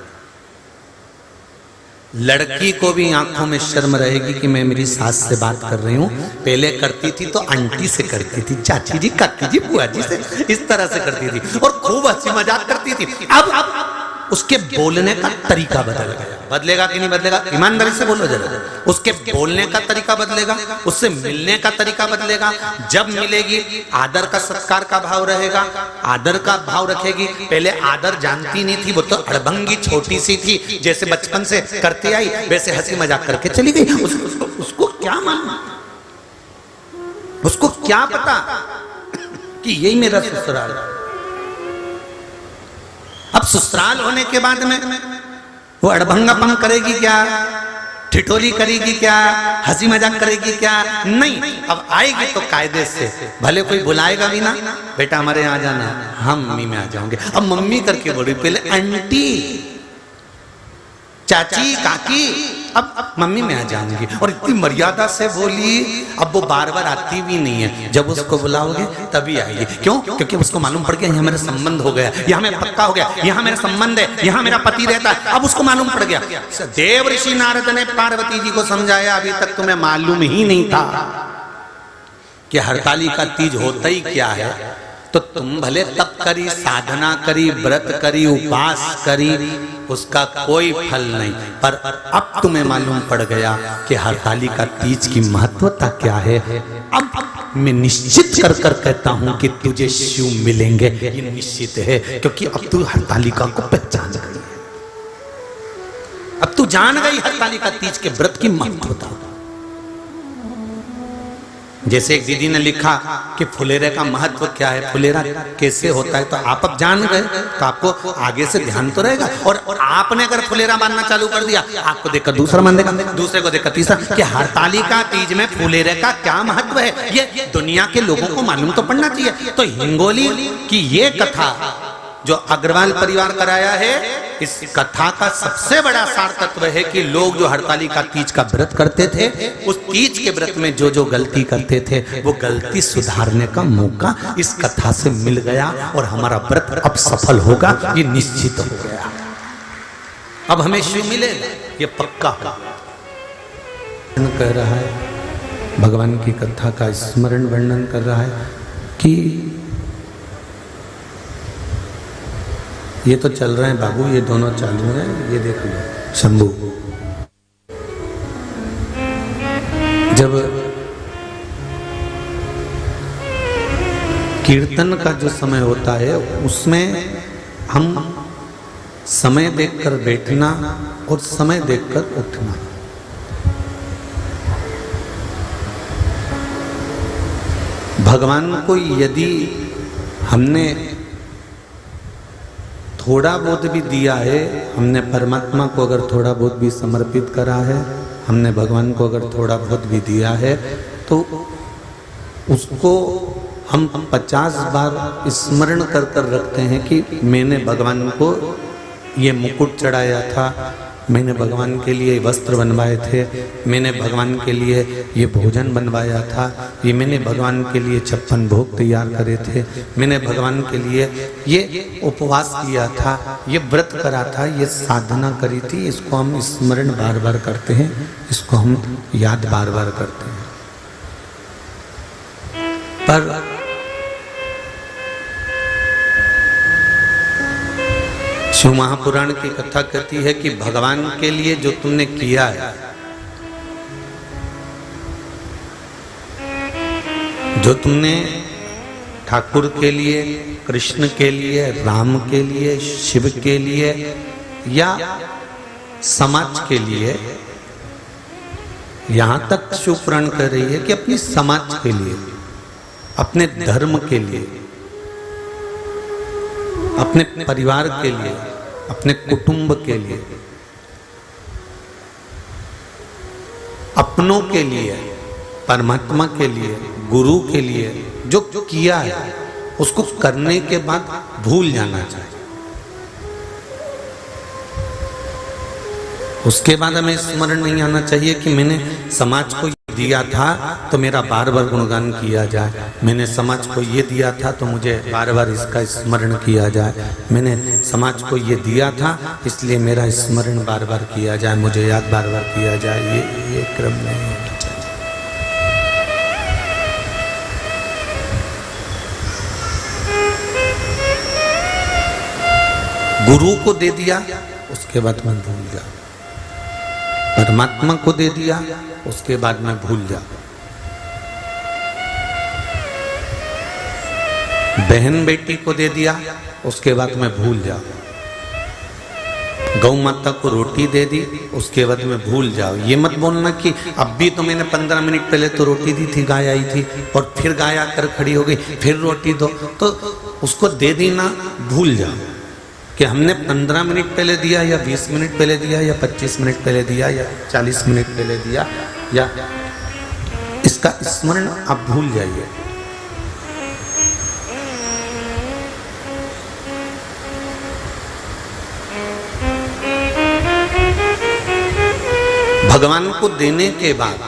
लड़की को भी आंखों में शर्म रहेगी कि मैं मेरी सास से बात कर रही हूँ। पहले करती थी तो आंटी से करती थी, चाची जी, काकी जी, बुआ जी से, इस तरह से करती थी और खूब हंसी मजाक करती थी। अब उसके बोलने का तरीका बदल गया। बदलेगा कि नहीं बदलेगा? ईमानदारी से बोलो जरा। उसके बोलने का तरीका बदलेगा, उससे मिलने का तरीका बदलेगा। जब मिलेगी आदर का, सत्कार का भाव रहेगा, आदर का भाव रखेगी। पहले आदर जानती नहीं थी, वो तो अड़भंगी छोटी सी थी, जैसे बचपन से करती आई वैसे हंसी मजाक करके चली गई। उसको क्या मालूम, उसको क्या पता कि यही मेरा ससुराल है। अब ससुराल होने के बाद में वो अड़भंगापन करेगी क्या, ठिठोली करेगी क्या, हंसी मजाक करेगी क्या? नहीं, अब आएगी तो कायदे से, भले कोई बुलाएगा भी ना, बेटा हमारे यहाँ जाना, हम मम्मी में आ जाओगे। अब मम्मी करके बोली, पहले आंटी, चाची, काकी, अब मम्मी में आ जाऊंगी। और इतनी मर्यादा से बोली। अब वो बार बार आती भी नहीं है, जब उसको बुलाओगे तभी आएगी। क्यों? क्योंकि उसको मालूम पड़ गया यहाँ मेरा संबंध हो गया, यहाँ मेरा पक्का हो गया, यहाँ मेरा संबंध है, यहाँ मेरा पति रहता है। अब उसको मालूम पड़ गया। देव ऋषि नारद ने पार्वती जी को समझाया, अभी तक तुम्हें मालूम ही नहीं था कि हरतालिका तीज होता ही क्या है। तो तुम भले तप करी, साधना करी, व्रत करी, उपवास करी, उसका कोई फल नहीं। पर अब तुम्हें मालूम पड़ गया कि हरतालिका तीज की महत्वता क्या है। अब मैं निश्चित कर कर कहता हूं कि तुझे शिव मिलेंगे, ये निश्चित है, क्योंकि अब तू हरतालिका को पहचान गई, अब तू जान गई हरतालिका तीज के व्रत की महत्वता। जैसे एक दीदी ने लिखा कि फुलेरे का महत्व क्या है, फुलेरा कैसे होता है, तो आप अब जान गए, तो आपको आगे से ध्यान तो रहेगा। और आपने अगर फुलेरा मानना चालू कर दिया, आपको देखकर दूसरा मान देगा, दूसरे को देखकर तीसरा, कि हरतालिका तीज में फुलेरे का क्या महत्व है, ये दुनिया के लोगों को मालूम तो पड़ना चाहिए। तो हिंगोली की ये कथा जो अग्रवाल परिवार कराया है, इस कथा का सबसे बड़ा सार तत्व है कि लोग जो हरतालिका तीज का व्रत करते थे, उस तीज के व्रत में जो जो गलती करते थे, वो गलती सुधारने का मौका इस कथा से मिल गया और हमारा व्रत अब सफल होगा, ये निश्चित हो गया। अब हमें शिव मिलेगा, ये पक्का कह रहा है। भगवान की कथा का स्मरण वर्णन कर रहा है कि ये तो चल रहे हैं बाबू, ये दोनों चालू हैं, ये देख लो शंभू। जब कीर्तन का जो समय होता है उसमें हम समय देखकर बैठना और समय देखकर उठना, भगवान को यदि हमने थोड़ा बहुत भी दिया है, हमने परमात्मा को अगर थोड़ा बहुत भी समर्पित करा है, हमने भगवान को अगर थोड़ा बहुत भी दिया है, तो उसको हम 50 बार स्मरण कर कर रखते हैं कि मैंने भगवान को ये मुकुट चढ़ाया था, मैंने भगवान के लिए वस्त्र बनवाए थे, मैंने भगवान के लिए ये भोजन बनवाया था, ये मैंने भगवान के लिए 56 भोग तैयार करे थे, मैंने भगवान के लिए ये उपवास किया था, ये व्रत करा था, ये साधना करी थी। इसको हम स्मरण बार बार करते हैं, इसको हम याद बार बार करते हैं। पर शिव महापुराण की कथा कहती है कि भगवान के लिए जो तुमने किया है, जो तुमने ठाकुर के लिए, कृष्ण के लिए, राम के लिए, शिव के लिए या समाज के लिए, यहां तक शिव पुराण कह रही है कि अपनी समाज के लिए, अपने धर्म के लिए, अपने परिवार के लिए, अपने कुटुंब के लिए, अपनों के लिए, परमात्मा के लिए, गुरु के लिए जो किया है उसको करने के बाद भूल जाना चाहिए। उसके बाद हमें स्मरण नहीं आना चाहिए कि मैंने समाज को दिया था तो मेरा बार बार गुणगान किया जाए, मैंने समाज को ये दिया था तो मुझे बार बार इसका स्मरण किया जाए, मैंने समाज को ये दिया था इसलिए मेरा स्मरण बार बार किया जाए, मुझे याद बार बार किया जाए। ये क्रम नहीं होना चाहिए। गुरु को दे दिया उसके बाद मैं भूल जा, परमात्मा को दे दिया उसके बाद मैं भूल जा, बहन बेटी को दे दिया उसके बाद मैं भूल जा, गौ माता को रोटी दे दी उसके बाद में भूल जाओ। ये मत बोलना कि अब भी तो मैंने 15 मिनट पहले तो रोटी दी थी, गाय आई थी और फिर गाय आकर खड़ी हो गई, फिर रोटी दो, तो उसको दे दी ना, भूल जाओ कि हमने 15 मिनट पहले दिया या 20 मिनट पहले दिया या 25 मिनट पहले दिया या 40 मिनट पहले दिया, या इसका स्मरण आप भूल जाइए। भगवान को देने के बाद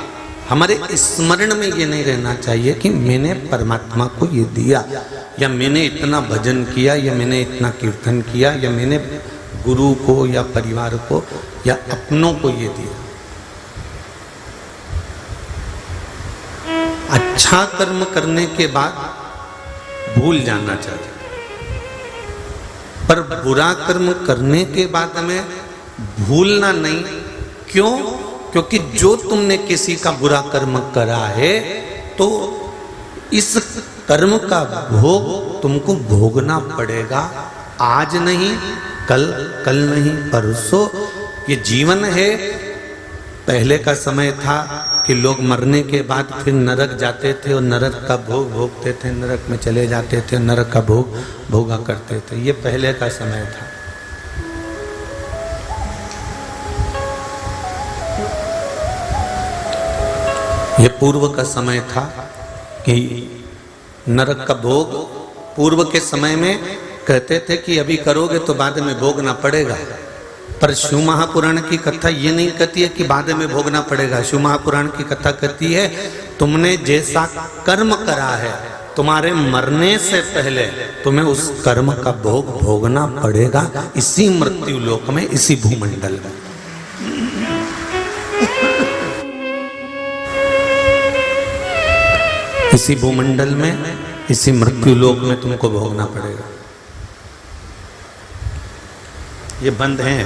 हमारे स्मरण में ये नहीं रहना चाहिए कि मैंने परमात्मा को ये दिया, या मैंने इतना भजन किया, या मैंने इतना कीर्तन किया, या मैंने गुरु को या परिवार को या अपनों को ये दिया। अच्छा कर्म करने के बाद भूल जाना चाहिए, पर बुरा कर्म करने के बाद हमें भूलना नहीं। क्यों? क्योंकि जो तुमने किसी का बुरा कर्म करा है तो इस कर्म का भोग तुमको भोगना पड़ेगा, आज नहीं, कल नहीं, परसों। ये जीवन है। पहले का समय था कि लोग मरने के बाद फिर नरक जाते थे और नरक का भोग भोगते थे, नरक में चले जाते थे, नरक का भोग भोगा करते थे। ये पहले का समय था। ये पूर्व का समय था कि नरक का भोग पूर्व के समय में कहते थे कि अभी करोगे तो बाद में भोगना पड़ेगा। पर शिव महापुराण की कथा ये नहीं कहती है कि बाद में भोगना पड़ेगा। शिव महापुराण की कथा कहती है तुमने जैसा कर्म करा है, तुम्हारे मरने से पहले तुम्हें उस कर्म का भोग भोगना पड़ेगा, इसी मृत्यु लोक में, इसी भूमंडल में। इसी भूमंडल में, इसी मृत्यु लोक में तुमको भोगना पड़ेगा। ये बंद हैं।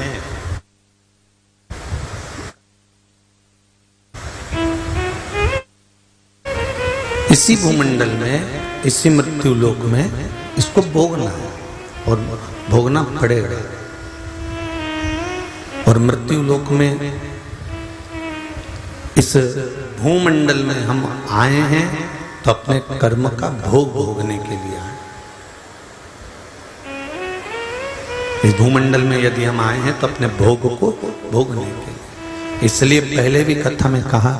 इसी भूमंडल में, इसी मृत्यु लोक में इसको भोगना है और भोगना पड़ेगा। और मृत्यु लोक में इस भूमंडल में हम आए हैं तो अपने कर्म का भोग भोगने के लिए आए। इस भूमंडल में यदि हम आए हैं तो अपने भोग को भोगने के लिए। इसलिए पहले भी कथा में कहा,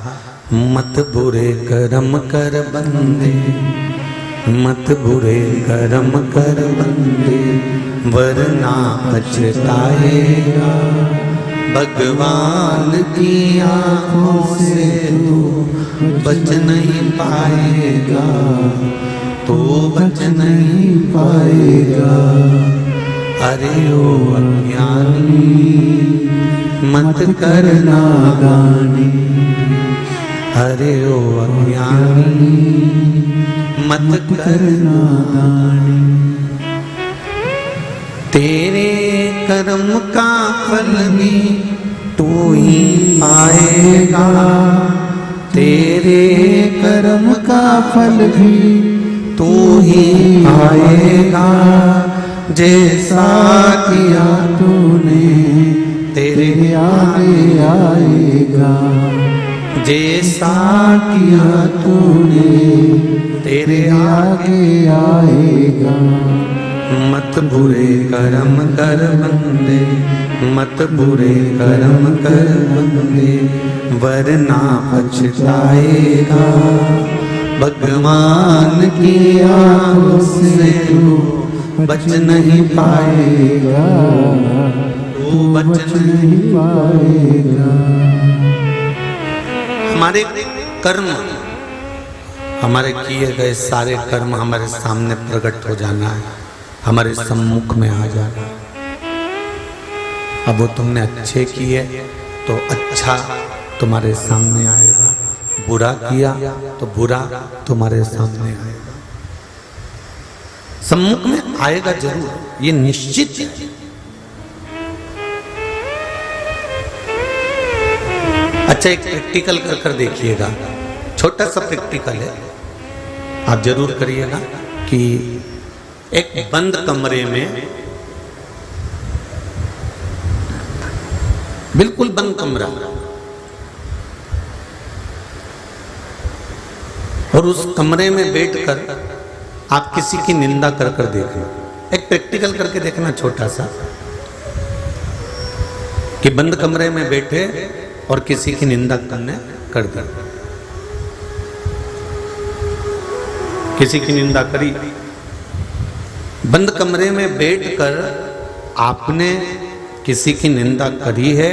मत बुरे कर्म कर बंदे, मत बुरे कर्म कर बंदे, वरना पछताएगा। भगवान की आंखों से तू बच नहीं पाएगा, तू बच नहीं पाएगा। अरे ओ अज्ञानी मत करना गानी, अरे ओ अज्ञानी मत करना गानी। तेरे कर्म का फल भी तू ही पाएगा, तेरे कर्म का फल भी तू ही पाएगा। जैसा किया तूने तेरे आगे आएगा, जैसा किया तूने तेरे आगे आएगा। मत बुरे कर्म कर बंदे, मत बुरे कर्म कर बंदे, वरना पछताएगा। भगवान की आंखों से तू बच नहीं पाएगा, तू बच नहीं पाएगा। हमारे कर्म, हमारे किए गए सारे कर्म हमारे सामने प्रकट हो जाना है, हमारे सम्मुख में आ जाना। अब वो तुमने अच्छे किए तो अच्छा तुम्हारे सामने आएगा, बुरा किया तो बुरा तुम्हारे सामने आएगा। सम्मुख में आएगा जरूर, ये निश्चित है। अच्छा, एक प्रैक्टिकल कर देखिएगा, छोटा सा प्रैक्टिकल है, आप जरूर करिएगा कि एक बंद कमरे में, बिल्कुल बंद कमरा, और उस कमरे में बैठकर आप किसी की निंदा कर कर देखना। एक प्रैक्टिकल करके देखना छोटा सा, कि बंद कमरे में बैठे और किसी की निंदा करने कर दी, किसी की निंदा करी। बंद कमरे में बैठकर आपने किसी की निंदा करी है,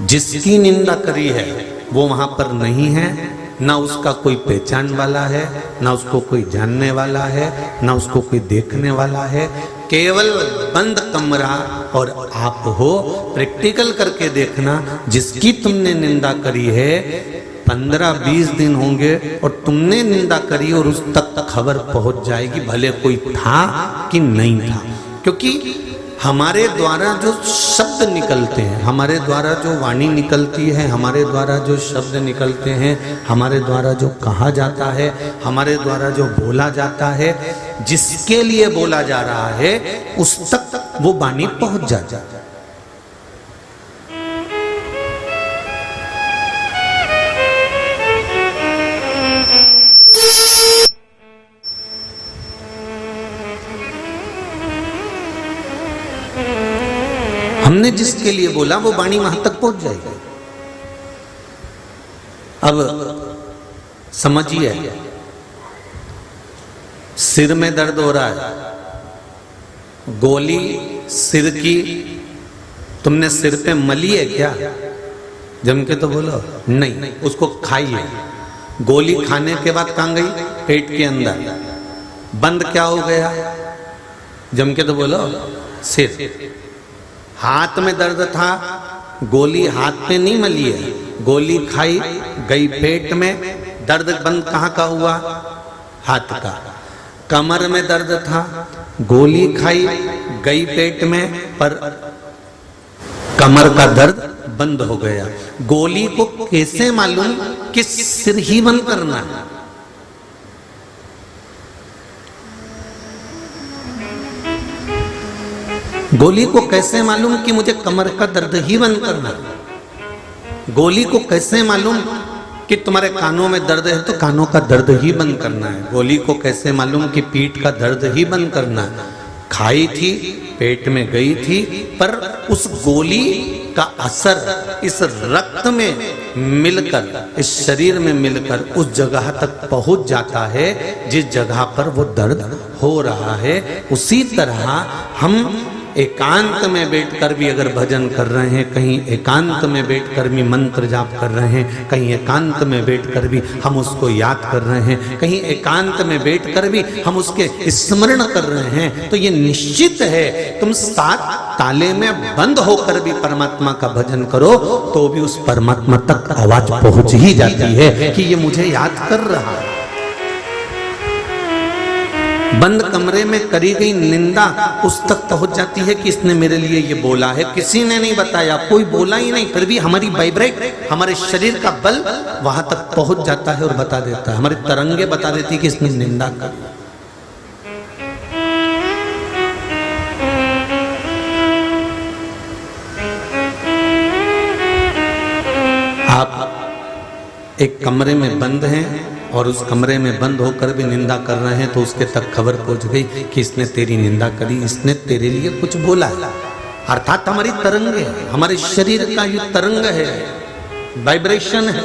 जिसकी निंदा करी है वो वहां पर नहीं है, ना उसका कोई पहचान वाला है, ना उसको कोई जानने वाला है, ना उसको कोई देखने वाला है, केवल बंद कमरा और आप हो। प्रैक्टिकल करके देखना, जिसकी तुमने निंदा करी है 15-20 दिन होंगे और तुमने निंदा करी और उस तक खबर पहुंच जाएगी, भले कोई था कि नहीं था। क्योंकि हमारे द्वारा जो शब्द निकलते हैं, हमारे द्वारा जो वाणी निकलती है, हमारे द्वारा जो शब्द निकलते हैं, हमारे द्वारा जो कहा जाता है, हमारे द्वारा जो बोला जाता है, जिसके लिए बोला जा रहा है उस तक वो वाणी पहुंच जाता है। हमने जिसके लिए बोला वो वाणी वहां तक पहुंच जाएगी। अब समझिए, सिर में दर्द हो रहा है, गोली सिर की तुमने सिर पे मली है क्या? जम के तो बोलो नहीं, उसको खाइए। गोली खाने के बाद कहां गई? पेट के अंदर। बंद क्या हो गया? जम के तो बोलो सिर। हाथ में दर्द था, गोली हाथ पे नहीं मली है, गोली खाई गई पेट में, दर्द बंद कहाँ का हुआ? हाथ का। कमर में दर्द था, गोली खाई गई पेट में, पर कमर का दर्द बंद हो गया। गोली को कैसे मालूम कि सिर ही बंद करना है? गोली को कैसे मालूम कि मुझे कमर का दर्द ही बंद करना है? गोली को कैसे मालूम कि तुम्हारे कानों में दर्द है तो कानों का दर्द ही बंद करना है? गोली को कैसे मालूम कि पीठ का दर्द ही बंद करना है? खाई थी, पेट में गई थी, पर उस गोली का असर इस रक्त में मिलकर, इस शरीर में मिलकर उस जगह तक पहुंच जाता है जिस जगह पर वो दर्द हो रहा है। उसी तरह हम एकांत में बैठकर भी अगर भजन कर रहे हैं, कहीं एकांत में बैठकर भी मंत्र जाप कर रहे हैं, कहीं एकांत में बैठकर भी हम उसको याद कर रहे हैं, कहीं एकांत में बैठकर भी हम उसके स्मरण कर रहे हैं, तो ये निश्चित है तुम सात ताले में बंद होकर भी परमात्मा का भजन करो तो भी उस परमात्मा तक आवाज पहुंच ही जाती है कि ये मुझे याद कर रहा है। बंद कमरे में करी गई निंदा उस तक पहुंच जाती है कि इसने मेरे लिए ये बोला है, किसी ने नहीं बताया, कोई बोला ही नहीं, फिर भी हमारी वाइब्रेट, हमारे शरीर का बल वहां तक पहुंच जाता है और बता देता है, हमारी तरंगे बता देती है कि इसने निंदा कर। आप एक कमरे में बंद हैं और उस कमरे में बंद होकर भी निंदा कर रहे हैं तो उसके तक खबर पहुंच गई कि इसने तेरी निंदा करी, इसने तेरे लिए कुछ बोला है। अर्थात हमारी तरंग है, हमारे शरीर का जो तरंग है, वाइब्रेशन है,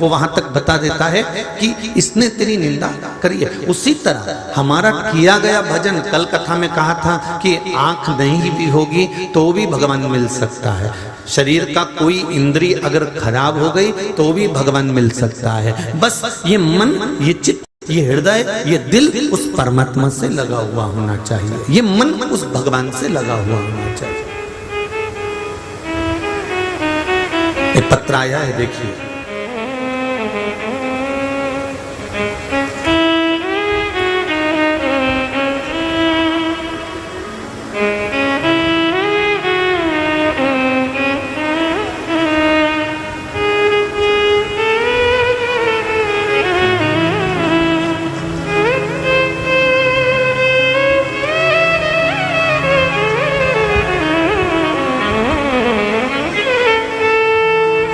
वो वहां तक बता देता है कि इसने तेरी निंदा करी है। उसी तरह हमारा किया गया भजन, कल कथा में कहा था कि आंख नहीं भी होगी तो भी भगवान मिल सकता है, शरीर का कोई इंद्रिय अगर खराब हो गई तो भी भगवान मिल सकता है। बस ये मन, ये चित्त, ये हृदय, ये दिल उस परमात्मा से लगा हुआ होना चाहिए, ये मन उस भगवान से लगा हुआ होना चाहिए। एक पत्र आया है, देखिए।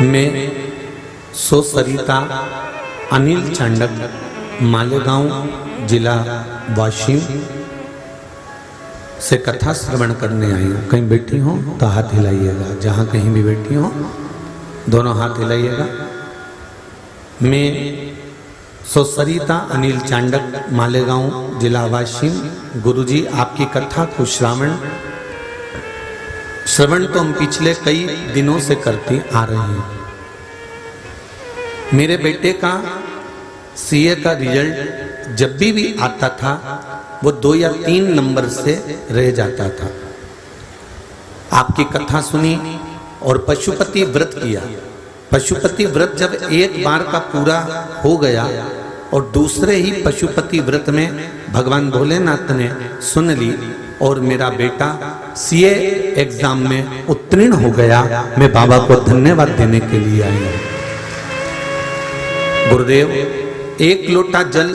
मैं सोसरिता अनिल चांडक, मालेगांव, जिला वाशिम से कथा श्रवण करने आई हूँ। कहीं बैठी हो तो हाथ हिलाइएगा, जहाँ कहीं भी बैठी हो दोनों हाथ हिलाइएगा। मैं सोसरिता अनिल चांडक, मालेगांव, जिला वाशिम। गुरुजी आपकी कथा को श्रवण तो हम पिछले कई दिनों से करते आ रहे हैं। मेरे बेटे का सीए का रिजल्ट जब भी आता था वो 2 या 3 नंबर से रह जाता था। आपकी कथा सुनी और पशुपति व्रत किया। पशुपति व्रत जब एक बार का पूरा हो गया और दूसरे ही पशुपति व्रत में भगवान भोलेनाथ ने सुन ली और मेरा बेटा सीए एग्जाम में उत्तीर्ण हो गया, मैं बाबा को धन्यवाद देने के लिए आई हूं। गुरुदेव, 1 लोटा जल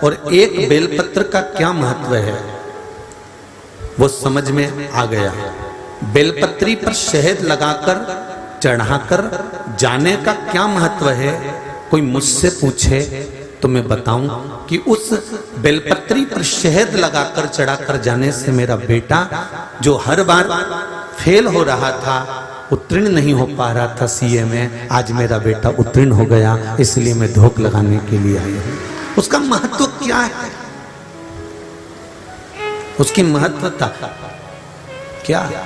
और 1 बेलपत्र का क्या महत्व है वो समझ में आ गया। बेलपत्री पर शहद लगाकर चढ़ाकर जाने का क्या महत्व है, कोई मुझसे पूछे तो मैं बताऊं कि उस बेलपत्री पर शहद लगाकर चढ़ाकर जाने से मेरा बेटा जो हर बार फेल हो रहा था, उत्तीर्ण नहीं हो पा रहा था सीए में, आज मेरा बेटा उत्तीर्ण हो गया, इसलिए मैं धोख लगाने के लिए आई हूं। उसका महत्व क्या है, उसकी महत्वता क्या है?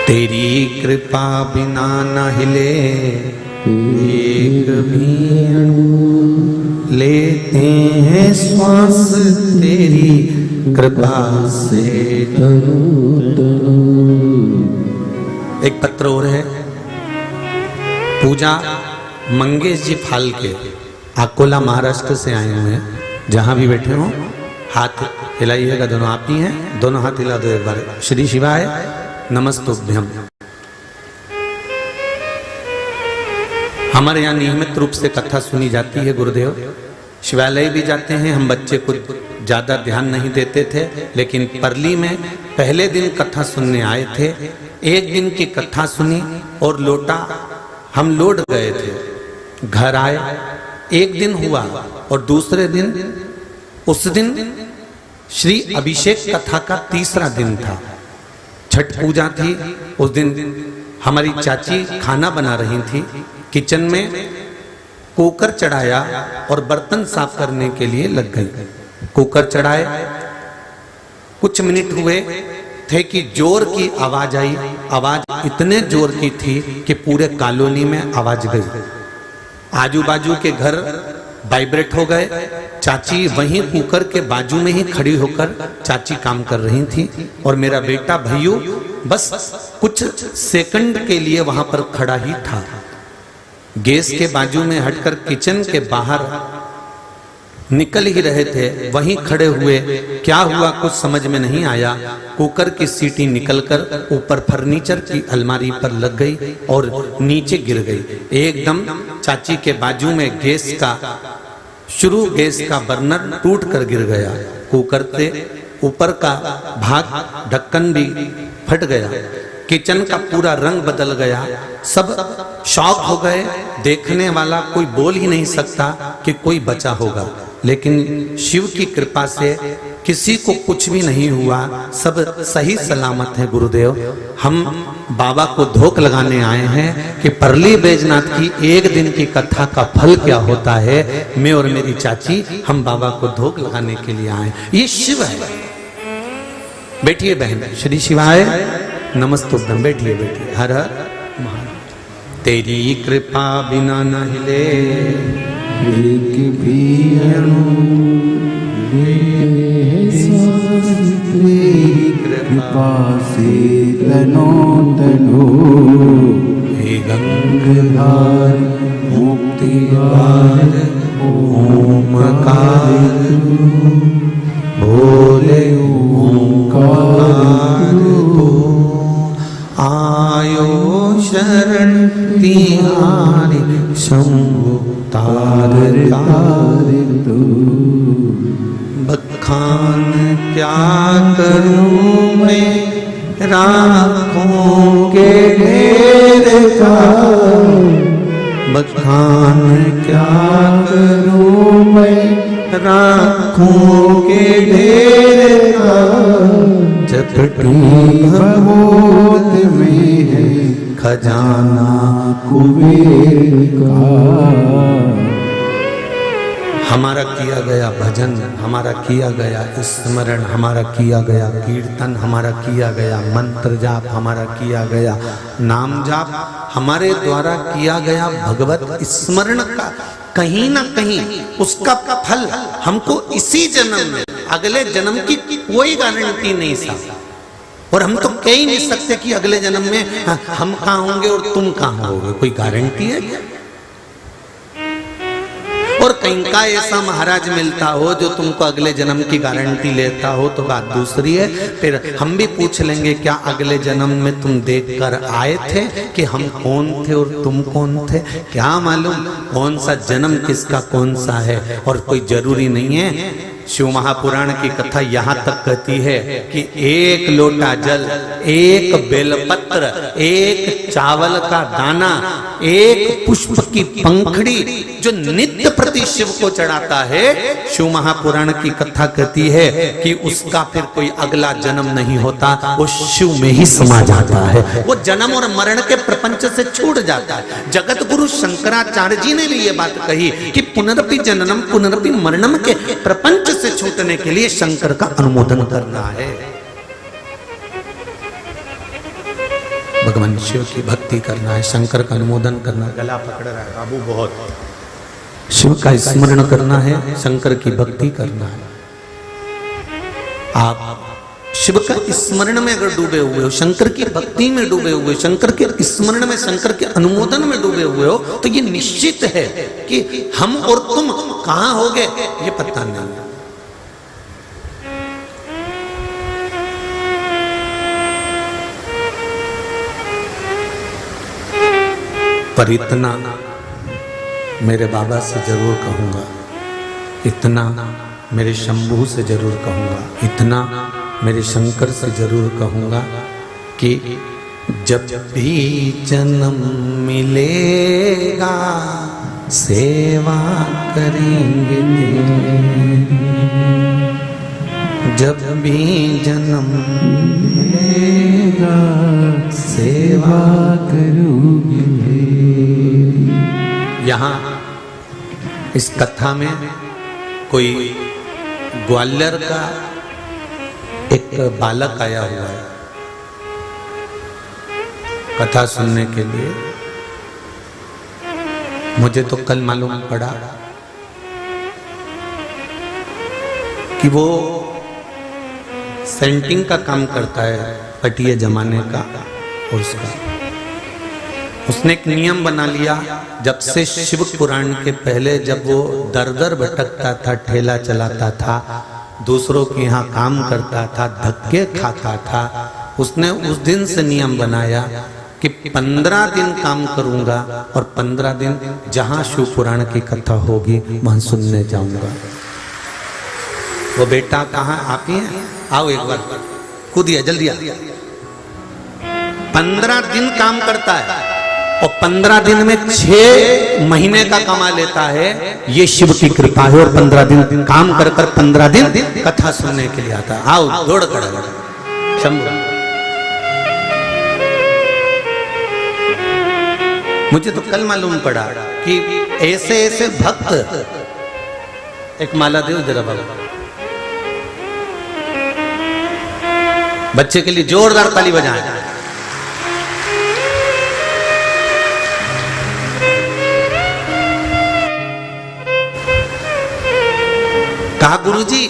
तेरी कृपा बिना न हिले एक भी अणु, लेते हैं श्वास तेरी कृपा से। एक पत्र और है, पूजा मंगेश जी फालके, अकोला महाराष्ट्र से आए हुए हैं। जहां भी बैठे हो हाथ हिलाइएगा, दोनों आप ही हैं, दोनों हाथ हिला दो एक बार। श्री शिवाय नमस्तुभ्यम। हमारे यहाँ नियमित रूप से कथा सुनी जाती है गुरुदेव, शिवालय भी जाते हैं हम। बच्चे कुछ ज़्यादा ध्यान नहीं देते थे, लेकिन परली में पहले दिन कथा सुनने आए थे। एक दिन की कथा सुनी और लोटा हम लौट गए थे, घर आए। एक दिन हुआ और दूसरे दिन, उस दिन श्री अभिषेक कथा का तीसरा दिन था, छठ पूजा थी। उस दिन हमारी चाची खाना बना रही थी, किचन में कुकर चढ़ाया और बर्तन साफ करने के लिए लग गई। कुकर चढ़ाए, कुछ मिनट हुए थे कि जोर की आवाज आई। आवाज इतने जोर की थी कि पूरे कॉलोनी में आवाज गई। आजू बाजू के घर वाइब्रेट हो गए। चाची वहीं कुकर के बाजू में ही खड़ी होकर चाची काम कर रही थी और मेरा बेटा भैयू बस कुछ सेकंड के लिए वहां पर खड़ा ही था। गैस के बाजू में हटकर किचन के बाहर निकल ही रहे थे, वहीं खड़े हुए। क्या हुआ कुछ समझ में नहीं आया। कुकर की सीटी निकलकर ऊपर फर्नीचर की अलमारी पर लग गई और नीचे गिर गई। एकदम चाची के बाजू में गैस का बर्नर टूट कर गिर गया। कुकर से ऊपर का भाग ढक्कन भी फट गया। किचन का पूरा रंग बदल गया। सब शॉक हो गए। देखने वाला कोई बोल ही नहीं सकता कि कोई बचा होगा, लेकिन शिव की कृपा से किसी को कुछ भी नहीं हुआ, सब सही सलामत है गुरुदेव। हम बाबा को धोख लगाने आए हैं कि परली बैजनाथ की एक दिन की कथा का फल क्या होता है। मैं और मेरी चाची हम बाबा को धोख लगाने के लिए आए। ये शिव है। बैठिए बहन, श्री शिवाय नमस्तुभ्यम। बैठिए बैठिए। हर हर महादेव। तेरी कृपा बिना न हिले एक भी तेरी कृपा से तनो तनो हे गंगाधर मुक्ति द्वार ओमकार भोले ओंकार तो आयो शरण तिहारी शंभु तार तार तू बखान क्या करूं मैं राखों के ढेर का। बखान क्या करूं मैं राखों के ढेर का। चपटी भगवत में है खजाना कुबेर का। हमारा किया गया भजन, हमारा किया गया स्मरण, हमारा किया गया कीर्तन, हमारा किया गया मंत्र जाप, हमारा किया गया नाम जाप, हमारे द्वारा किया गया भगवत स्मरण का कहीं ना कहीं उसका फल हमको इसी जन्म में, अगले जन्म की कोई गारंटी नहीं साहब। और हम तो कह ही नहीं सकते कि अगले जन्म में हम कहाँ होंगे और तुम कहाँ होगे, कोई गारंटी है क्या? और कहीं का ऐसा महाराज मिलता हो जो तुमको अगले जन्म की गारंटी लेता हो तो बात दूसरी है। फिर हम भी पूछ लेंगे क्या अगले जन्म में तुम देख कर आए थे कि हम कौन थे और तुम कौन थे? क्या मालूम कौन सा जन्म किसका कौन सा है। और कोई जरूरी नहीं है। शिव महापुराण की कथा यहाँ तक कहती है कि एक लोटा जल, एक बेलपत्र, एक चावल का दाना, एक पुष्प की पंखड़ी जो नित्य प्रति शिव को चढ़ाता है, शिव महापुराण की कथा कहती है कि उसका फिर कोई अगला जन्म नहीं होता, वो शिव में ही समा जाता है, वो जन्म और मरण के प्रपंच से छूट जाता है। जगत गुरु शंकराचार्य जी ने भी ये बात कही कि पुनरपि जननम पुनरपि मरणम के प्रपंच से छूटने के लिए शंकर का अनुमोदन करना है, भगवान शिव की भक्ति करना है, शंकर का अनुमोदन करना। गला पकड़ रहा है बाबू बहुत। शिव का स्मरण करना है, शंकर की भक्ति करना है। आप शिव का स्मरण में अगर डूबे हुए हो, शंकर की भक्ति में डूबे हुए, शंकर के स्मरण में, शंकर के अनुमोदन में डूबे हुए हो, तो ये निश्चित है कि हम और तुम कहां होगे ये पता नहीं। पर इतना मेरे बाबा से जरूर कहूँगा, इतना मेरे शंभू से जरूर कहूँगा, इतना मेरे शंकर से जरूर कहूँगा कि जब भी जन्म मिलेगा सेवा करेंगे, जब भी जन्म मिलेगा सेवा करूँगी। यहाँ इस कथा में कोई ग्वालियर का एक बालक आया हुआ है कथा सुनने के लिए। मुझे तो कल मालूम पड़ा कि वो सेंटिंग का काम करता है, पटिए जमाने का। और उसने एक नियम बना लिया, जब से शिव पुराण के पहले जब वो दर दर भटकता था, ठेला चलाता था, दूसरों के यहाँ काम करता था, धक्के खाता था, उसने उस दिन से नियम बनाया कि 15 दिन काम करूंगा और 15 दिन जहां शिव पुराण की कथा होगी वहां सुनने जाऊंगा। वो बेटा कहाँ आप ही हैं? आओ एक बार, कूदिए जल्दी आ। 15 दिन काम करता है और 15 दिन में 6 महीने का कमा लेता है। ये शिव की कृपा है। और 15 दिन काम कर 15 दिन कथा सुनने के लिए आता है। आओ दौड़ कर शंभू। मुझे तो कल मालूम पड़ा कि ऐसे ऐसे भक्त, एक माला दो जरा बाबा, बच्चे के लिए जोरदार ताली बजाएं। कहा गुरुजी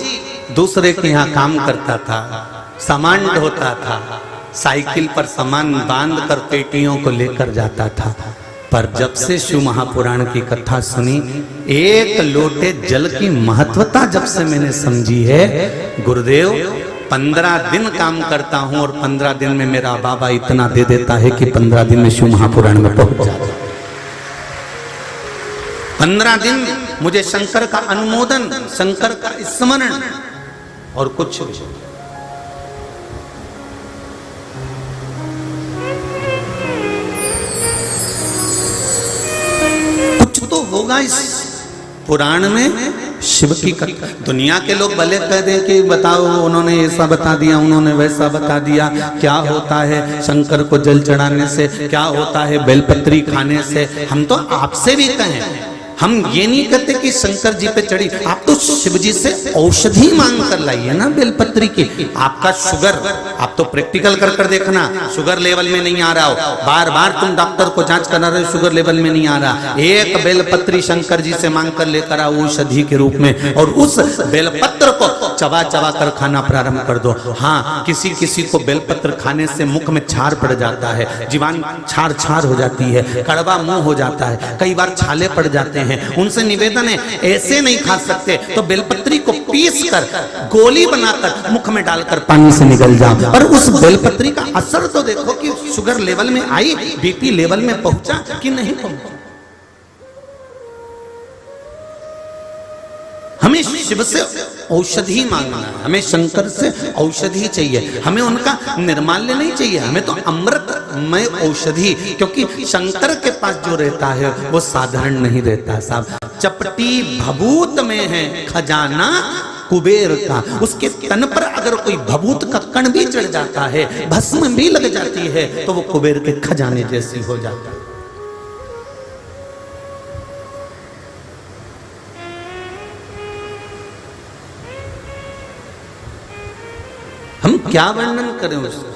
दूसरे के यहाँ काम करता था, सामान ढोता था, साइकिल पर सामान बांध कर पेटियों को लेकर जाता था, पर जब से शिव महापुराण की कथा सुनी, एक लोटे जल की महत्वता जब से मैंने समझी है, गुरुदेव 15 दिन काम करता हूं और 15 दिन में मेरा बाबा इतना दे देता है कि 15 दिन में शिव महापुराण में पहुंच जाता। 15 दिन मुझे शंकर का अनुमोदन, शंकर का स्मरण और कुछ तो होगा इस पुराण में शिव की कथा। दुनिया के लोग भले कह दे कि बताओ उन्होंने ऐसा बता दिया, उन्होंने वैसा बता दिया, क्या होता है शंकर को जल चढ़ाने से, क्या होता है बेलपत्री खाने से। हम तो आपसे भी कहें, हम ये नहीं कहते कि शंकर जी पे चढ़ी, आप तो शिव जी से औषधि मांग कर लाइए ना बेलपत्री की। आपका शुगर, आप तो प्रैक्टिकल कर कर देखना, शुगर लेवल में नहीं आ रहा हो, बार बार तुम डॉक्टर को जांच करा रहे हो, शुगर लेवल में नहीं आ रहा, एक बेलपत्री शंकर जी से मांग कर लेकर आओ औषधि के रूप में, और उस बेलपत्र को चबा चबा कर खाना प्रारंभ कर दो। हाँ, किसी किसी को बेलपत्र खाने से मुख में छार पड़ जाता है, जीवान छार छार हो जाती है, कड़वा मुंह हो जाता है, कई बार छाले पड़ जाते हैं। उनसे निवेदन है, ऐसे नहीं खा सकते तो बेलपत्री को पीस कर गोली बनाकर मुख में डालकर पानी से निकल जाओ। और उस बेलपत्री का असर तो देखो कि शुगर लेवल में आई, बीपी लेवल में पहुंचा कि नहीं पहुंचा। हमें शिव से औषधि मांगना है, हमें शंकर से औषधि चाहिए, हमें उनका निर्माल्य नहीं चाहिए, हमें तो अमृतमय औषधि। क्योंकि शंकर के पास जो रहता है वो साधारण नहीं रहता साहब। चपटी भभूत में है खजाना कुबेर का, उसके तन पर अगर कोई भभूत का कण भी चढ़ जाता है, भस्म भी लग जाती है, तो वो कुबेर के खजाने जैसी हो जाता है। हम क्या वर्णन करें उसका।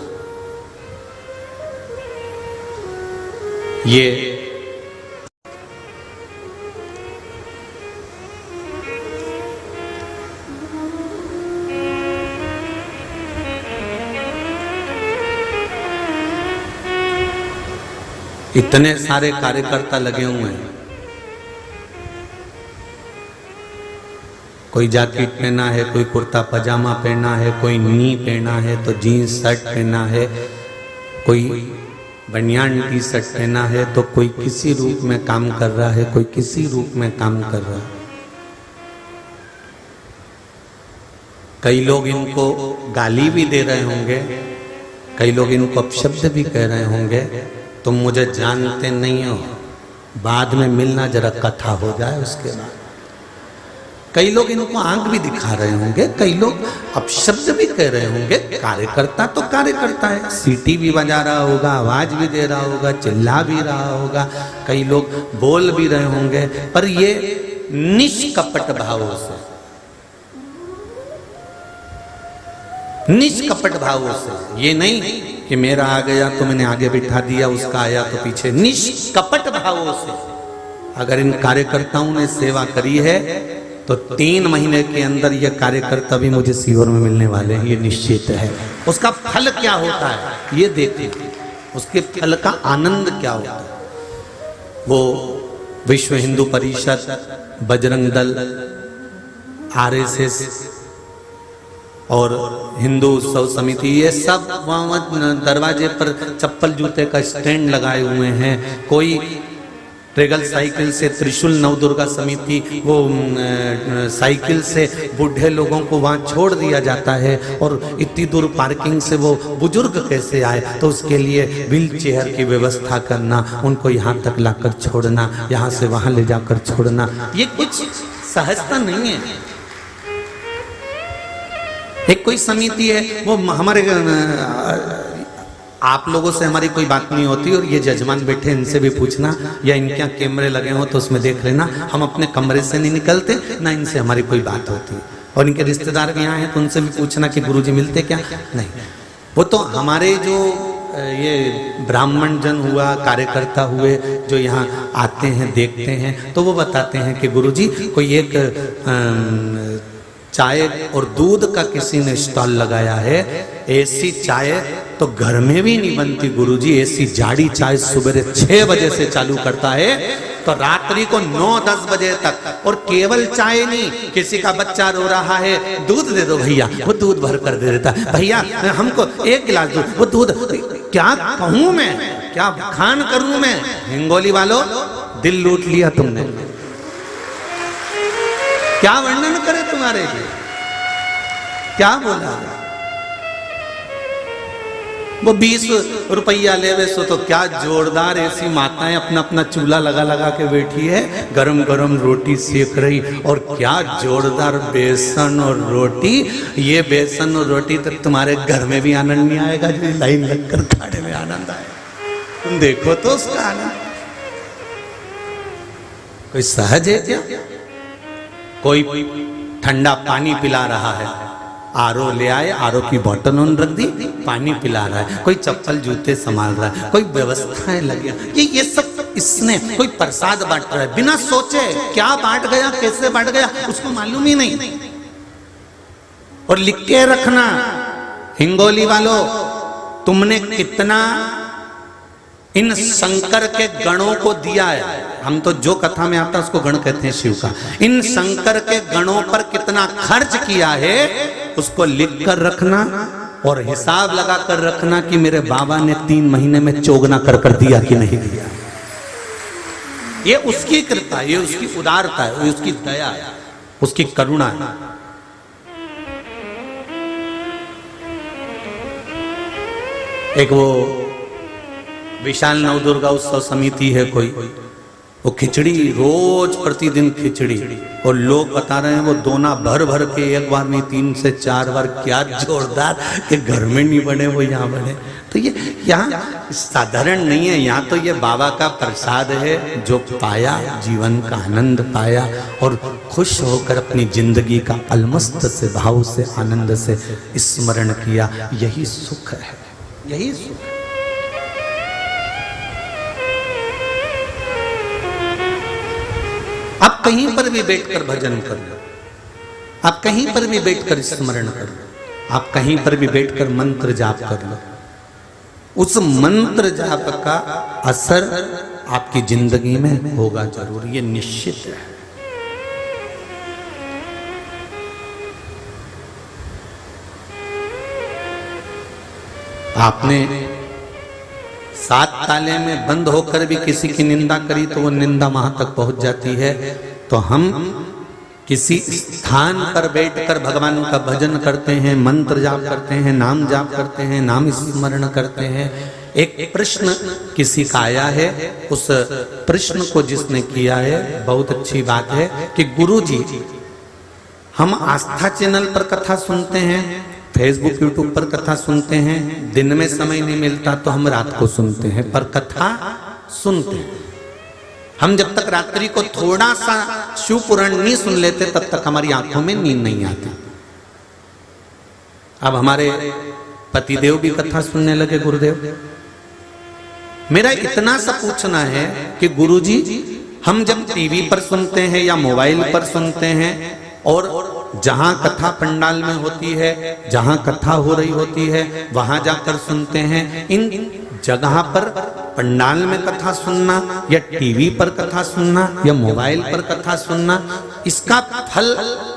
ये इतने सारे कार्यकर्ता लगे हुए हैं, कोई जैकेट पहना है, कोई कुर्ता पजामा पहना है, कोई नी पहना है, तो जीन्स शर्ट पहना है, कोई बनियान टी शर्ट पहना है तो कोई किसी रूप में काम कर रहा है, कोई किसी रूप में काम कर रहा है। कई लोग इनको गाली भी दे रहे होंगे, कई लोग इनको अपशब्द भी कह रहे होंगे। तुम मुझे जानते नहीं हो, बाद में मिलना, जरा कथा हो जाए उसके बाद। कई लोग इनको आंख भी दिखा रहे होंगे, कई लोग अपशब्द भी कह रहे होंगे। कार्यकर्ता तो कार्यकर्ता है, सीटी भी बजा रहा होगा, आवाज भी दे रहा होगा, चिल्ला भी रहा होगा, कई लोग बोल भी रहे होंगे, पर ये निष्कपट भावों से, निष्कपट भावों से, ये नहीं कि मेरा आ गया तो मैंने आगे बिठा दिया, उसका आया तो पीछे, निष्कपट भावों से अगर इन कार्यकर्ताओं ने सेवा करी है तो 3 महीने के अंदर ये कार्यकर्ता भी मुझे सीहोर में मिलने वाले हैं, ये निश्चित है। उसका फल क्या होता है ये देखिए, उसके फल का आनंद क्या होता है। वो विश्व हिंदू परिषद, बजरंग दल, RSS और हिंदू उत्सव समिति, ये सब वहाँ दरवाजे पर चप्पल जूते का स्टैंड लगाए हुए हैं। कोई रेगल साइकिल से, त्रिशूल नवदुर्गा समिति, वो साइकिल से बूढ़े लोगों को वहाँ छोड़ दिया जाता है, और इतनी दूर पार्किंग से वो बुजुर्ग कैसे आए, तो उसके लिए व्हील चेयर की व्यवस्था करना, उनको यहाँ तक लाकर छोड़ना, यहाँ से वहाँ ले जाकर छोड़ना, ये कुछ सहजता नहीं है। एक कोई समिति है, वो हमारे, आप लोगों से हमारी कोई बात नहीं होती, और ये जजमान बैठे, इनसे भी पूछना, या इनके यहाँ कैमरे लगे हो तो उसमें देख लेना, हम अपने कमरे से नहीं निकलते, ना इनसे हमारी कोई बात होती। और इनके रिश्तेदार भी यहाँ हैं तो उनसे भी पूछना कि गुरुजी मिलते क्या, नहीं। वो तो हमारे जो ये ब्राह्मण जन हुआ, कार्यकर्ता हुए, जो यहाँ आते हैं, देखते हैं, तो वो बताते हैं कि गुरुजी कोई एक चाय और दूध का किसी ने स्टॉल लगाया है, ऐसी चाय तो घर में भी नहीं बनती गुरुजी, ऐसी जाड़ी चाय सुबह 6 बजे से चालू करता है तो रात्रि को 9-10 बजे तक। और केवल चाय नहीं, किसी का बच्चा रो रहा है, दूध दे दो भैया, वो दूध भर कर दे देता है, भैया हमको 1 गिलास दूध, वो दूध, क्या कहूं मैं, क्या खान करूं मैं। हिंगोली वालों, दिल लूट लिया तुमने, क्या वर्णन करे तुम्हारे लिए, क्या बोला। वो 20 रुपया ले वैसो तो क्या जोरदार ऐसी माताएं अपना अपना चूल्हा लगा लगा के बैठी है, गरम गरम रोटी सेक रही, और क्या जोरदार बेसन और रोटी। ये बेसन और रोटी तो तुम्हारे घर में भी आनंद नहीं आएगा, जो लाइन लगकर खाने में आनंद आए। तुम देखो तो उसका आनंद कोई सहज है क्या। कोई ठंडा पानी पिला रहा है, आरओ ले आए, आरओ की बोतल उन रख दी, पानी पिला रहा है। कोई चप्पल जूते संभाल रहा है, कोई व्यवस्थाएं लगे, ये सब इसने, कोई प्रसाद बांट रहा है बिना सोचे, क्या बांट गया, कैसे बांट गया, उसको मालूम ही नहीं। और लिख के रखना, हिंगोली वालों, तुमने कितना इन शंकर के गणों को दिया है। हम तो जो कथा में आता है उसको गण कहते हैं शिव का। इन शंकर के गणों पर कितना खर्च किया है उसको लिख कर रखना, और हिसाब लगा कर रखना कि मेरे बाबा ने 3 महीने में चोगना कर कर दिया कि नहीं दिया। ये उसकी कृपा, ये उसकी उदारता है, ये उसकी दया है, उसकी करुणा है। एक वो विशाल नवदुर्गा उत्सव समिति है कोई, वो खिचड़ी रोज प्रतिदिन खिचड़ी, और लोग बता रहे हैं वो दोना भर भर के, एक बार नहीं 3 से 4 बार, क्या जोरदार, कि घर में नहीं बने वो यहाँ बने। तो ये यहाँ साधारण नहीं है, यहाँ तो ये बाबा का प्रसाद है, जो पाया, जीवन का आनंद पाया, और खुश होकर अपनी जिंदगी का अलमस्त से भाव से, आनंद से स्मरण किया। यही सुख है, यही सुख है। आप कहीं पर भी बैठकर भजन कर लो, आप कहीं पर भी बैठकर स्मरण कर लो, आप कहीं पर भी बैठकर मंत्र जाप कर लो, उस मंत्र जाप का असर आपकी जिंदगी में होगा जरूर, ये निश्चित है। आपने सात ताले में बंद होकर भी किसी की निंदा करी तो वो निंदा वहां तक पहुंच जाती है। तो हम किसी स्थान पर बैठकर भगवान का भजन करते हैं, मंत्र जाप करते हैं, नाम जाप करते हैं, नाम स्मरण करते हैं। एक प्रश्न किसी का आया है, उस प्रश्न को जिसने किया है, बहुत अच्छी बात है कि गुरुजी हम आस्था चैनल पर कथा सुनते हैं, फेसबुक यूट्यूब पर कथा सुनते हैं, दिन में समय नहीं मिलता तो हम रात को सुनते हैं, पर कथा सुनते हैं। हम जब तक रात्रि को थोड़ा सा शिव पुराण नहीं सुन लेते तब तक हमारी आंखों में नींद नहीं आती। अब हमारे पतिदेव भी कथा सुनने लगे गुरुदेव। मेरा इतना सा पूछना है कि गुरुजी हम जब टीवी पर सुनते हैं या मोबाइल पर सुनते हैं और जहां कथा पंडाल में होती है, जहां कथा हो रही होती है, वहां जाकर सुनते हैं, इन जगह पर पंडाल में कथा सुनना या टीवी पर कथा सुनना या मोबाइल पर कथा सुनना, इसका फल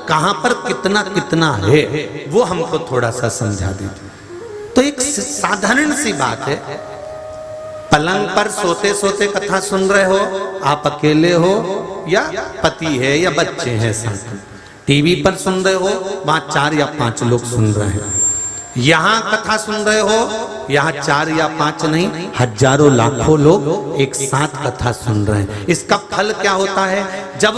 कहां पर कितना कितना है वो हमको थोड़ा सा समझा दीजिए। तो एक साधारण सी बात है, पलंग पर सोते सोते कथा सुन रहे हो, आप अकेले हो या पति है या बच्चे हैं साथ में, टीवी पर सुन रहे हो, वहां 4 या 5 लोग सुन रहे हैं, यहां कथा सुन रहे हो, यहां 4 या 5 नहीं, हजारों लाखों लोग एक साथ कथा सुन रहे हैं। इसका फल क्या होता है? जब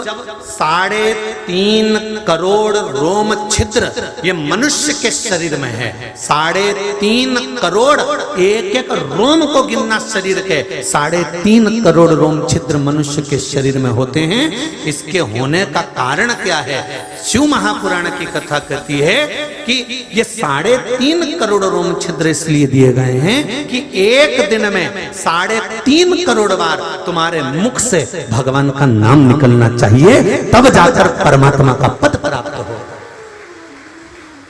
3.5 करोड़ रोम छिद्र ये मनुष्य के शरीर में है, 3.5 करोड़, एक एक रोम को गिनना शरीर के, 3.5 करोड़ रोम छिद्र मनुष्य के शरीर में होते हैं। इसके होने का कारण क्या है? शिव महापुराण की कथा कहती है कि ये 3.5 करोड़ रोम छिद्र इसलिए दिए गए हैं कि एक दिन में 3.5 करोड़ बार तुम्हारे मुख से भगवान का नाम निकलना चाहिए, तब जाकर परमात्मा का पद प्राप्त हो।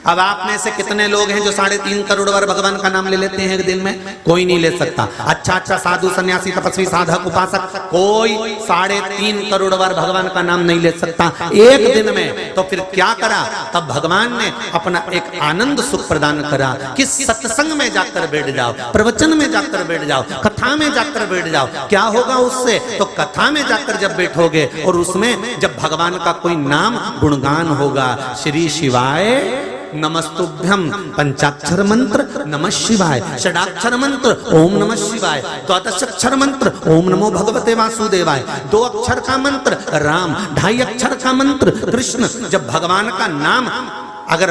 अब आप में से कितने लोग हैं जो 3.5 करोड़ बार भगवान का नाम ले लेते हैं एक दिन में? कोई नहीं ले सकता। अच्छा साधु सन्यासी तपस्वी साधक उपासक कोई 3.5 करोड़ बार भगवान का नाम नहीं ले सकता एक दिन में। तो फिर क्या करा? तब भगवान ने अपना एक आनंद सुख प्रदान करा कि सत्संग में जाकर बैठ जाओ, प्रवचन में जाकर बैठ जाओ, कथा में जाकर बैठ जाओ। क्या होगा उससे? तो कथा में जाकर जब बैठोगे और उसमें जब भगवान का कोई नाम गुणगान होगा, श्री शिवाय नमस्तुभ्यम, पंचाक्षर मंत्र नमः शिवाय, षडाक्षर मंत्र ओम नमः शिवाय, द्वादशाक्षर मंत्र ओम नमो भगवते वासुदेवाय, 2 अक्षर का मंत्र राम, 2.5 अक्षर का मंत्र कृष्ण। जब भगवान का नाम अगर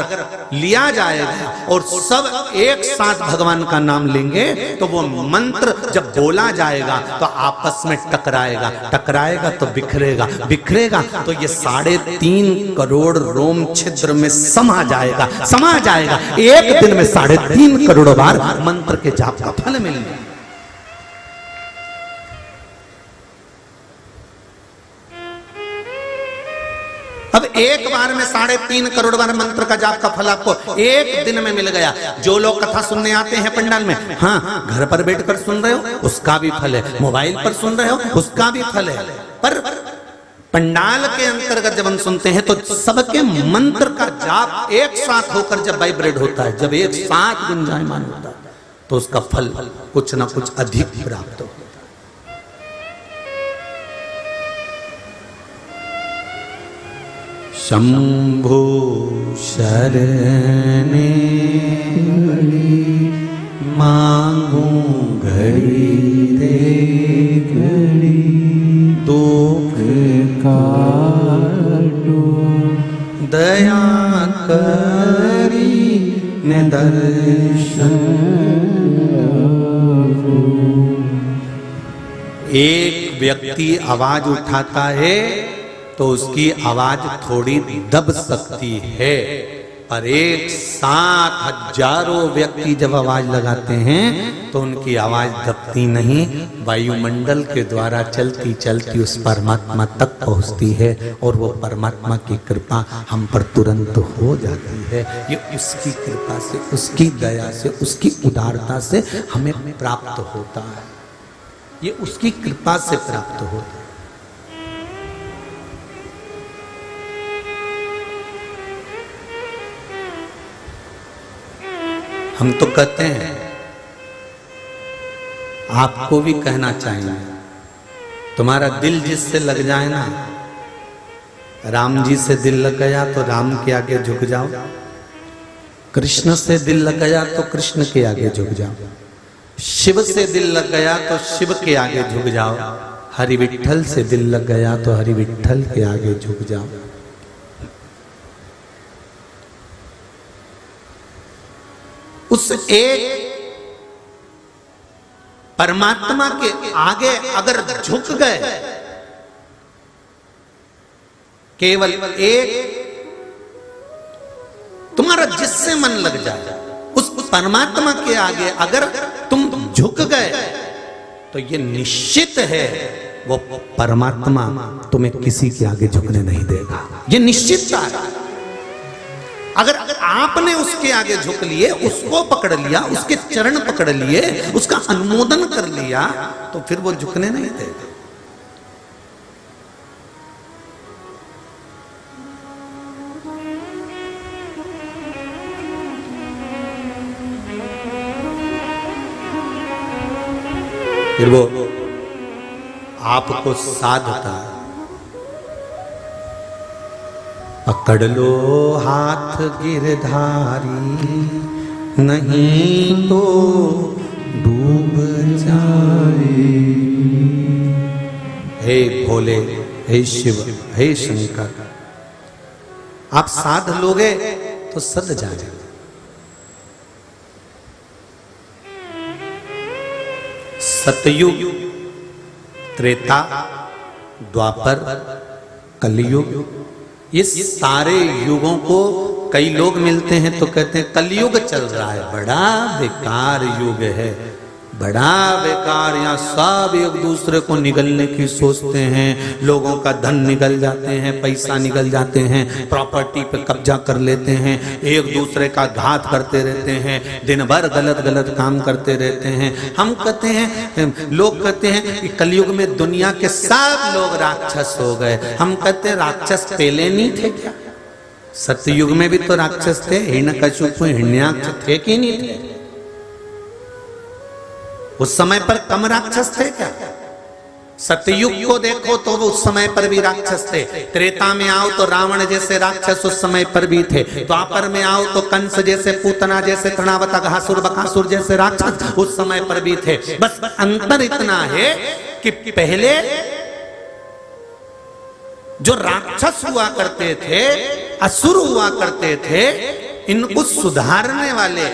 लिया जाएगा और सब एक साथ भगवान का नाम लेंगे तो वो मंत्र जब बोला जाएगा तो आपस में टकराएगा तो बिखरेगा तो ये 3.5 करोड़ रोम छिद्र में समा जाएगा। एक दिन में 3.5 करोड़ बार मंत्र के जाप का फल मिलेगा। अब एक बार में 3.5 करोड़ बार मंत्र का जाप का फल आपको एक दिन में मिल गया। जो लोग कथा सुनने आते हैं पंडाल में, हाँ घर पर बैठकर सुन रहे हो उसका भी फल है, मोबाइल पर सुन रहे हो उसका भी फल है, पर पंडाल के अंतर्गत जब हम सुनते हैं तो सबके मंत्र का जाप एक साथ होकर जब वाइब्रेट होता है, जब एक साथ गुंजायमान होता है तो उसका फल कुछ ना कुछ अधिक प्राप्त होता है। शंभो शरणे मांगू घड़ी दे घड़ी, दुख काटो दया करी ने दर्शन। एक व्यक्ति आवाज उठाता है तो उसकी आवाज थोड़ी दब सकती है, पर एक साथ हजारों व्यक्ति जब आवाज लगाते हैं तो उनकी आवाज दबती नहीं, वायुमंडल के द्वारा चलती चलती उस परमात्मा तक पहुंचती है और वो परमात्मा की कृपा हम पर तुरंत हो जाती है। ये उसकी कृपा से, उसकी दया से, उसकी उदारता से हमें प्राप्त होता है, ये उसकी कृपा से प्राप्त होता है। हम तो कहते हैं आपको भी कहना चाहिए, तुम्हारा दिल जिससे लग जाए ना, राम जी से दिल लग गया तो राम के आगे झुक जाओ, कृष्ण से दिल लग गया तो कृष्ण के आगे झुक जाओ, शिव से दिल लग गया तो शिव के आगे झुक जाओ, हरि विठ्ठल से दिल लग गया तो हरि विठ्ठल के आगे झुक जाओ। उस एक परमात्मा के आगे अगर झुक गए, केवल एक तुम्हारा जिससे मन लग जाए, उस परमात्मा के आगे अगर तुम झुक गए तो ये निश्चित है वो परमात्मा तुम्हें किसी के आगे झुकने नहीं देगा। ये निश्चित है। अगर आपने उसके आगे झुक लिए, उसको पकड़ लिया, उसके चरण पकड़ लिए, उसका अनुमोदन कर लिया, तो फिर वो झुकने नहीं देगा। फिर वो आपको साधता, पकड़ लो हाथ गिरधारी, नहीं तो डूब जाए। हे भोले, हे शिव, हे शंकर, आप साध लोगे तो सद जाए। सतयुग, त्रेता, द्वापर, कलयुग, ये सारे युगों को कई लोग मिलते हैं तो कहते हैं कलयुग चल रहा है, बड़ा बेकार युग है, बड़ा बेकार, यहाँ सब एक दूसरे को निगलने की सोचते हैं, लोगों का धन निगल जाते हैं, पैसा निगल जाते हैं, प्रॉपर्टी पे कब्जा कर लेते हैं, एक दूसरे का घात करते रहते हैं, दिन भर गलत गलत काम करते रहते हैं। हम कहते हैं, लोग कहते हैं कि कलयुग में दुनिया के सब लोग राक्षस हो गए। हम कहते हैं राक्षस पहले नहीं थे क्या? सतयुग में भी तो राक्षस थे, हिरण्यकशिपु हिरण्याक्ष थे कि नहीं थे? उस समय पर कम राक्षस थे क्या? सतयुग को देखो तो वो उस समय पर भी राक्षस थे। त्रेता में आओ तो रावण जैसे राक्षस उस समय पर भी थे। द्वापर में आओ तो कंस जैसे, पूतना जैसे, तृणावत, घासुर, बकासुर जैसे राक्षस उस समय पर भी थे। बस अंतर इतना है कि पहले जो राक्षस हुआ करते थे, असुर हुआ करते थे, इनको सुधारने वाले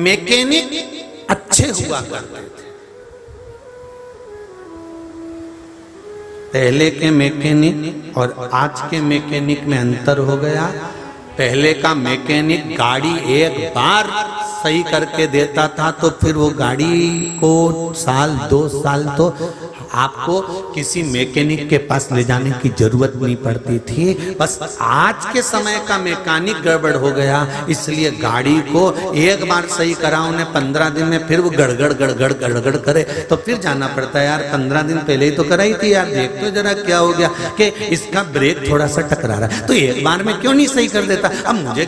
मैकेनिक अच्छे हुआ करते थे। पहले के मैकेनिक और आज के मैकेनिक में अंतर हो गया। पहले का मैकेनिक गाड़ी एक बार सही करके देता था तो फिर वो गाड़ी को साल 2 साल तो आपको किसी मैकेनिक के पास ले जाने की जरूरत नहीं पड़ती थी। बस आज के समय का मैकेनिक गड़बड़ हो गया, इसलिए गाड़ी को एक बार सही कराओ ने 15 दिन में फिर वो गड़गड़ गड़गड़ गड़गड़ करे तो फिर जाना पड़ता है। यार 15 दिन पहले ही तो कराई थी यार, देख तो जरा क्या हो गया कि इसका ब्रेक थोड़ा सा टकरा रहा है, तो एक बार में क्यों नहीं सही कर देता? अब मुझे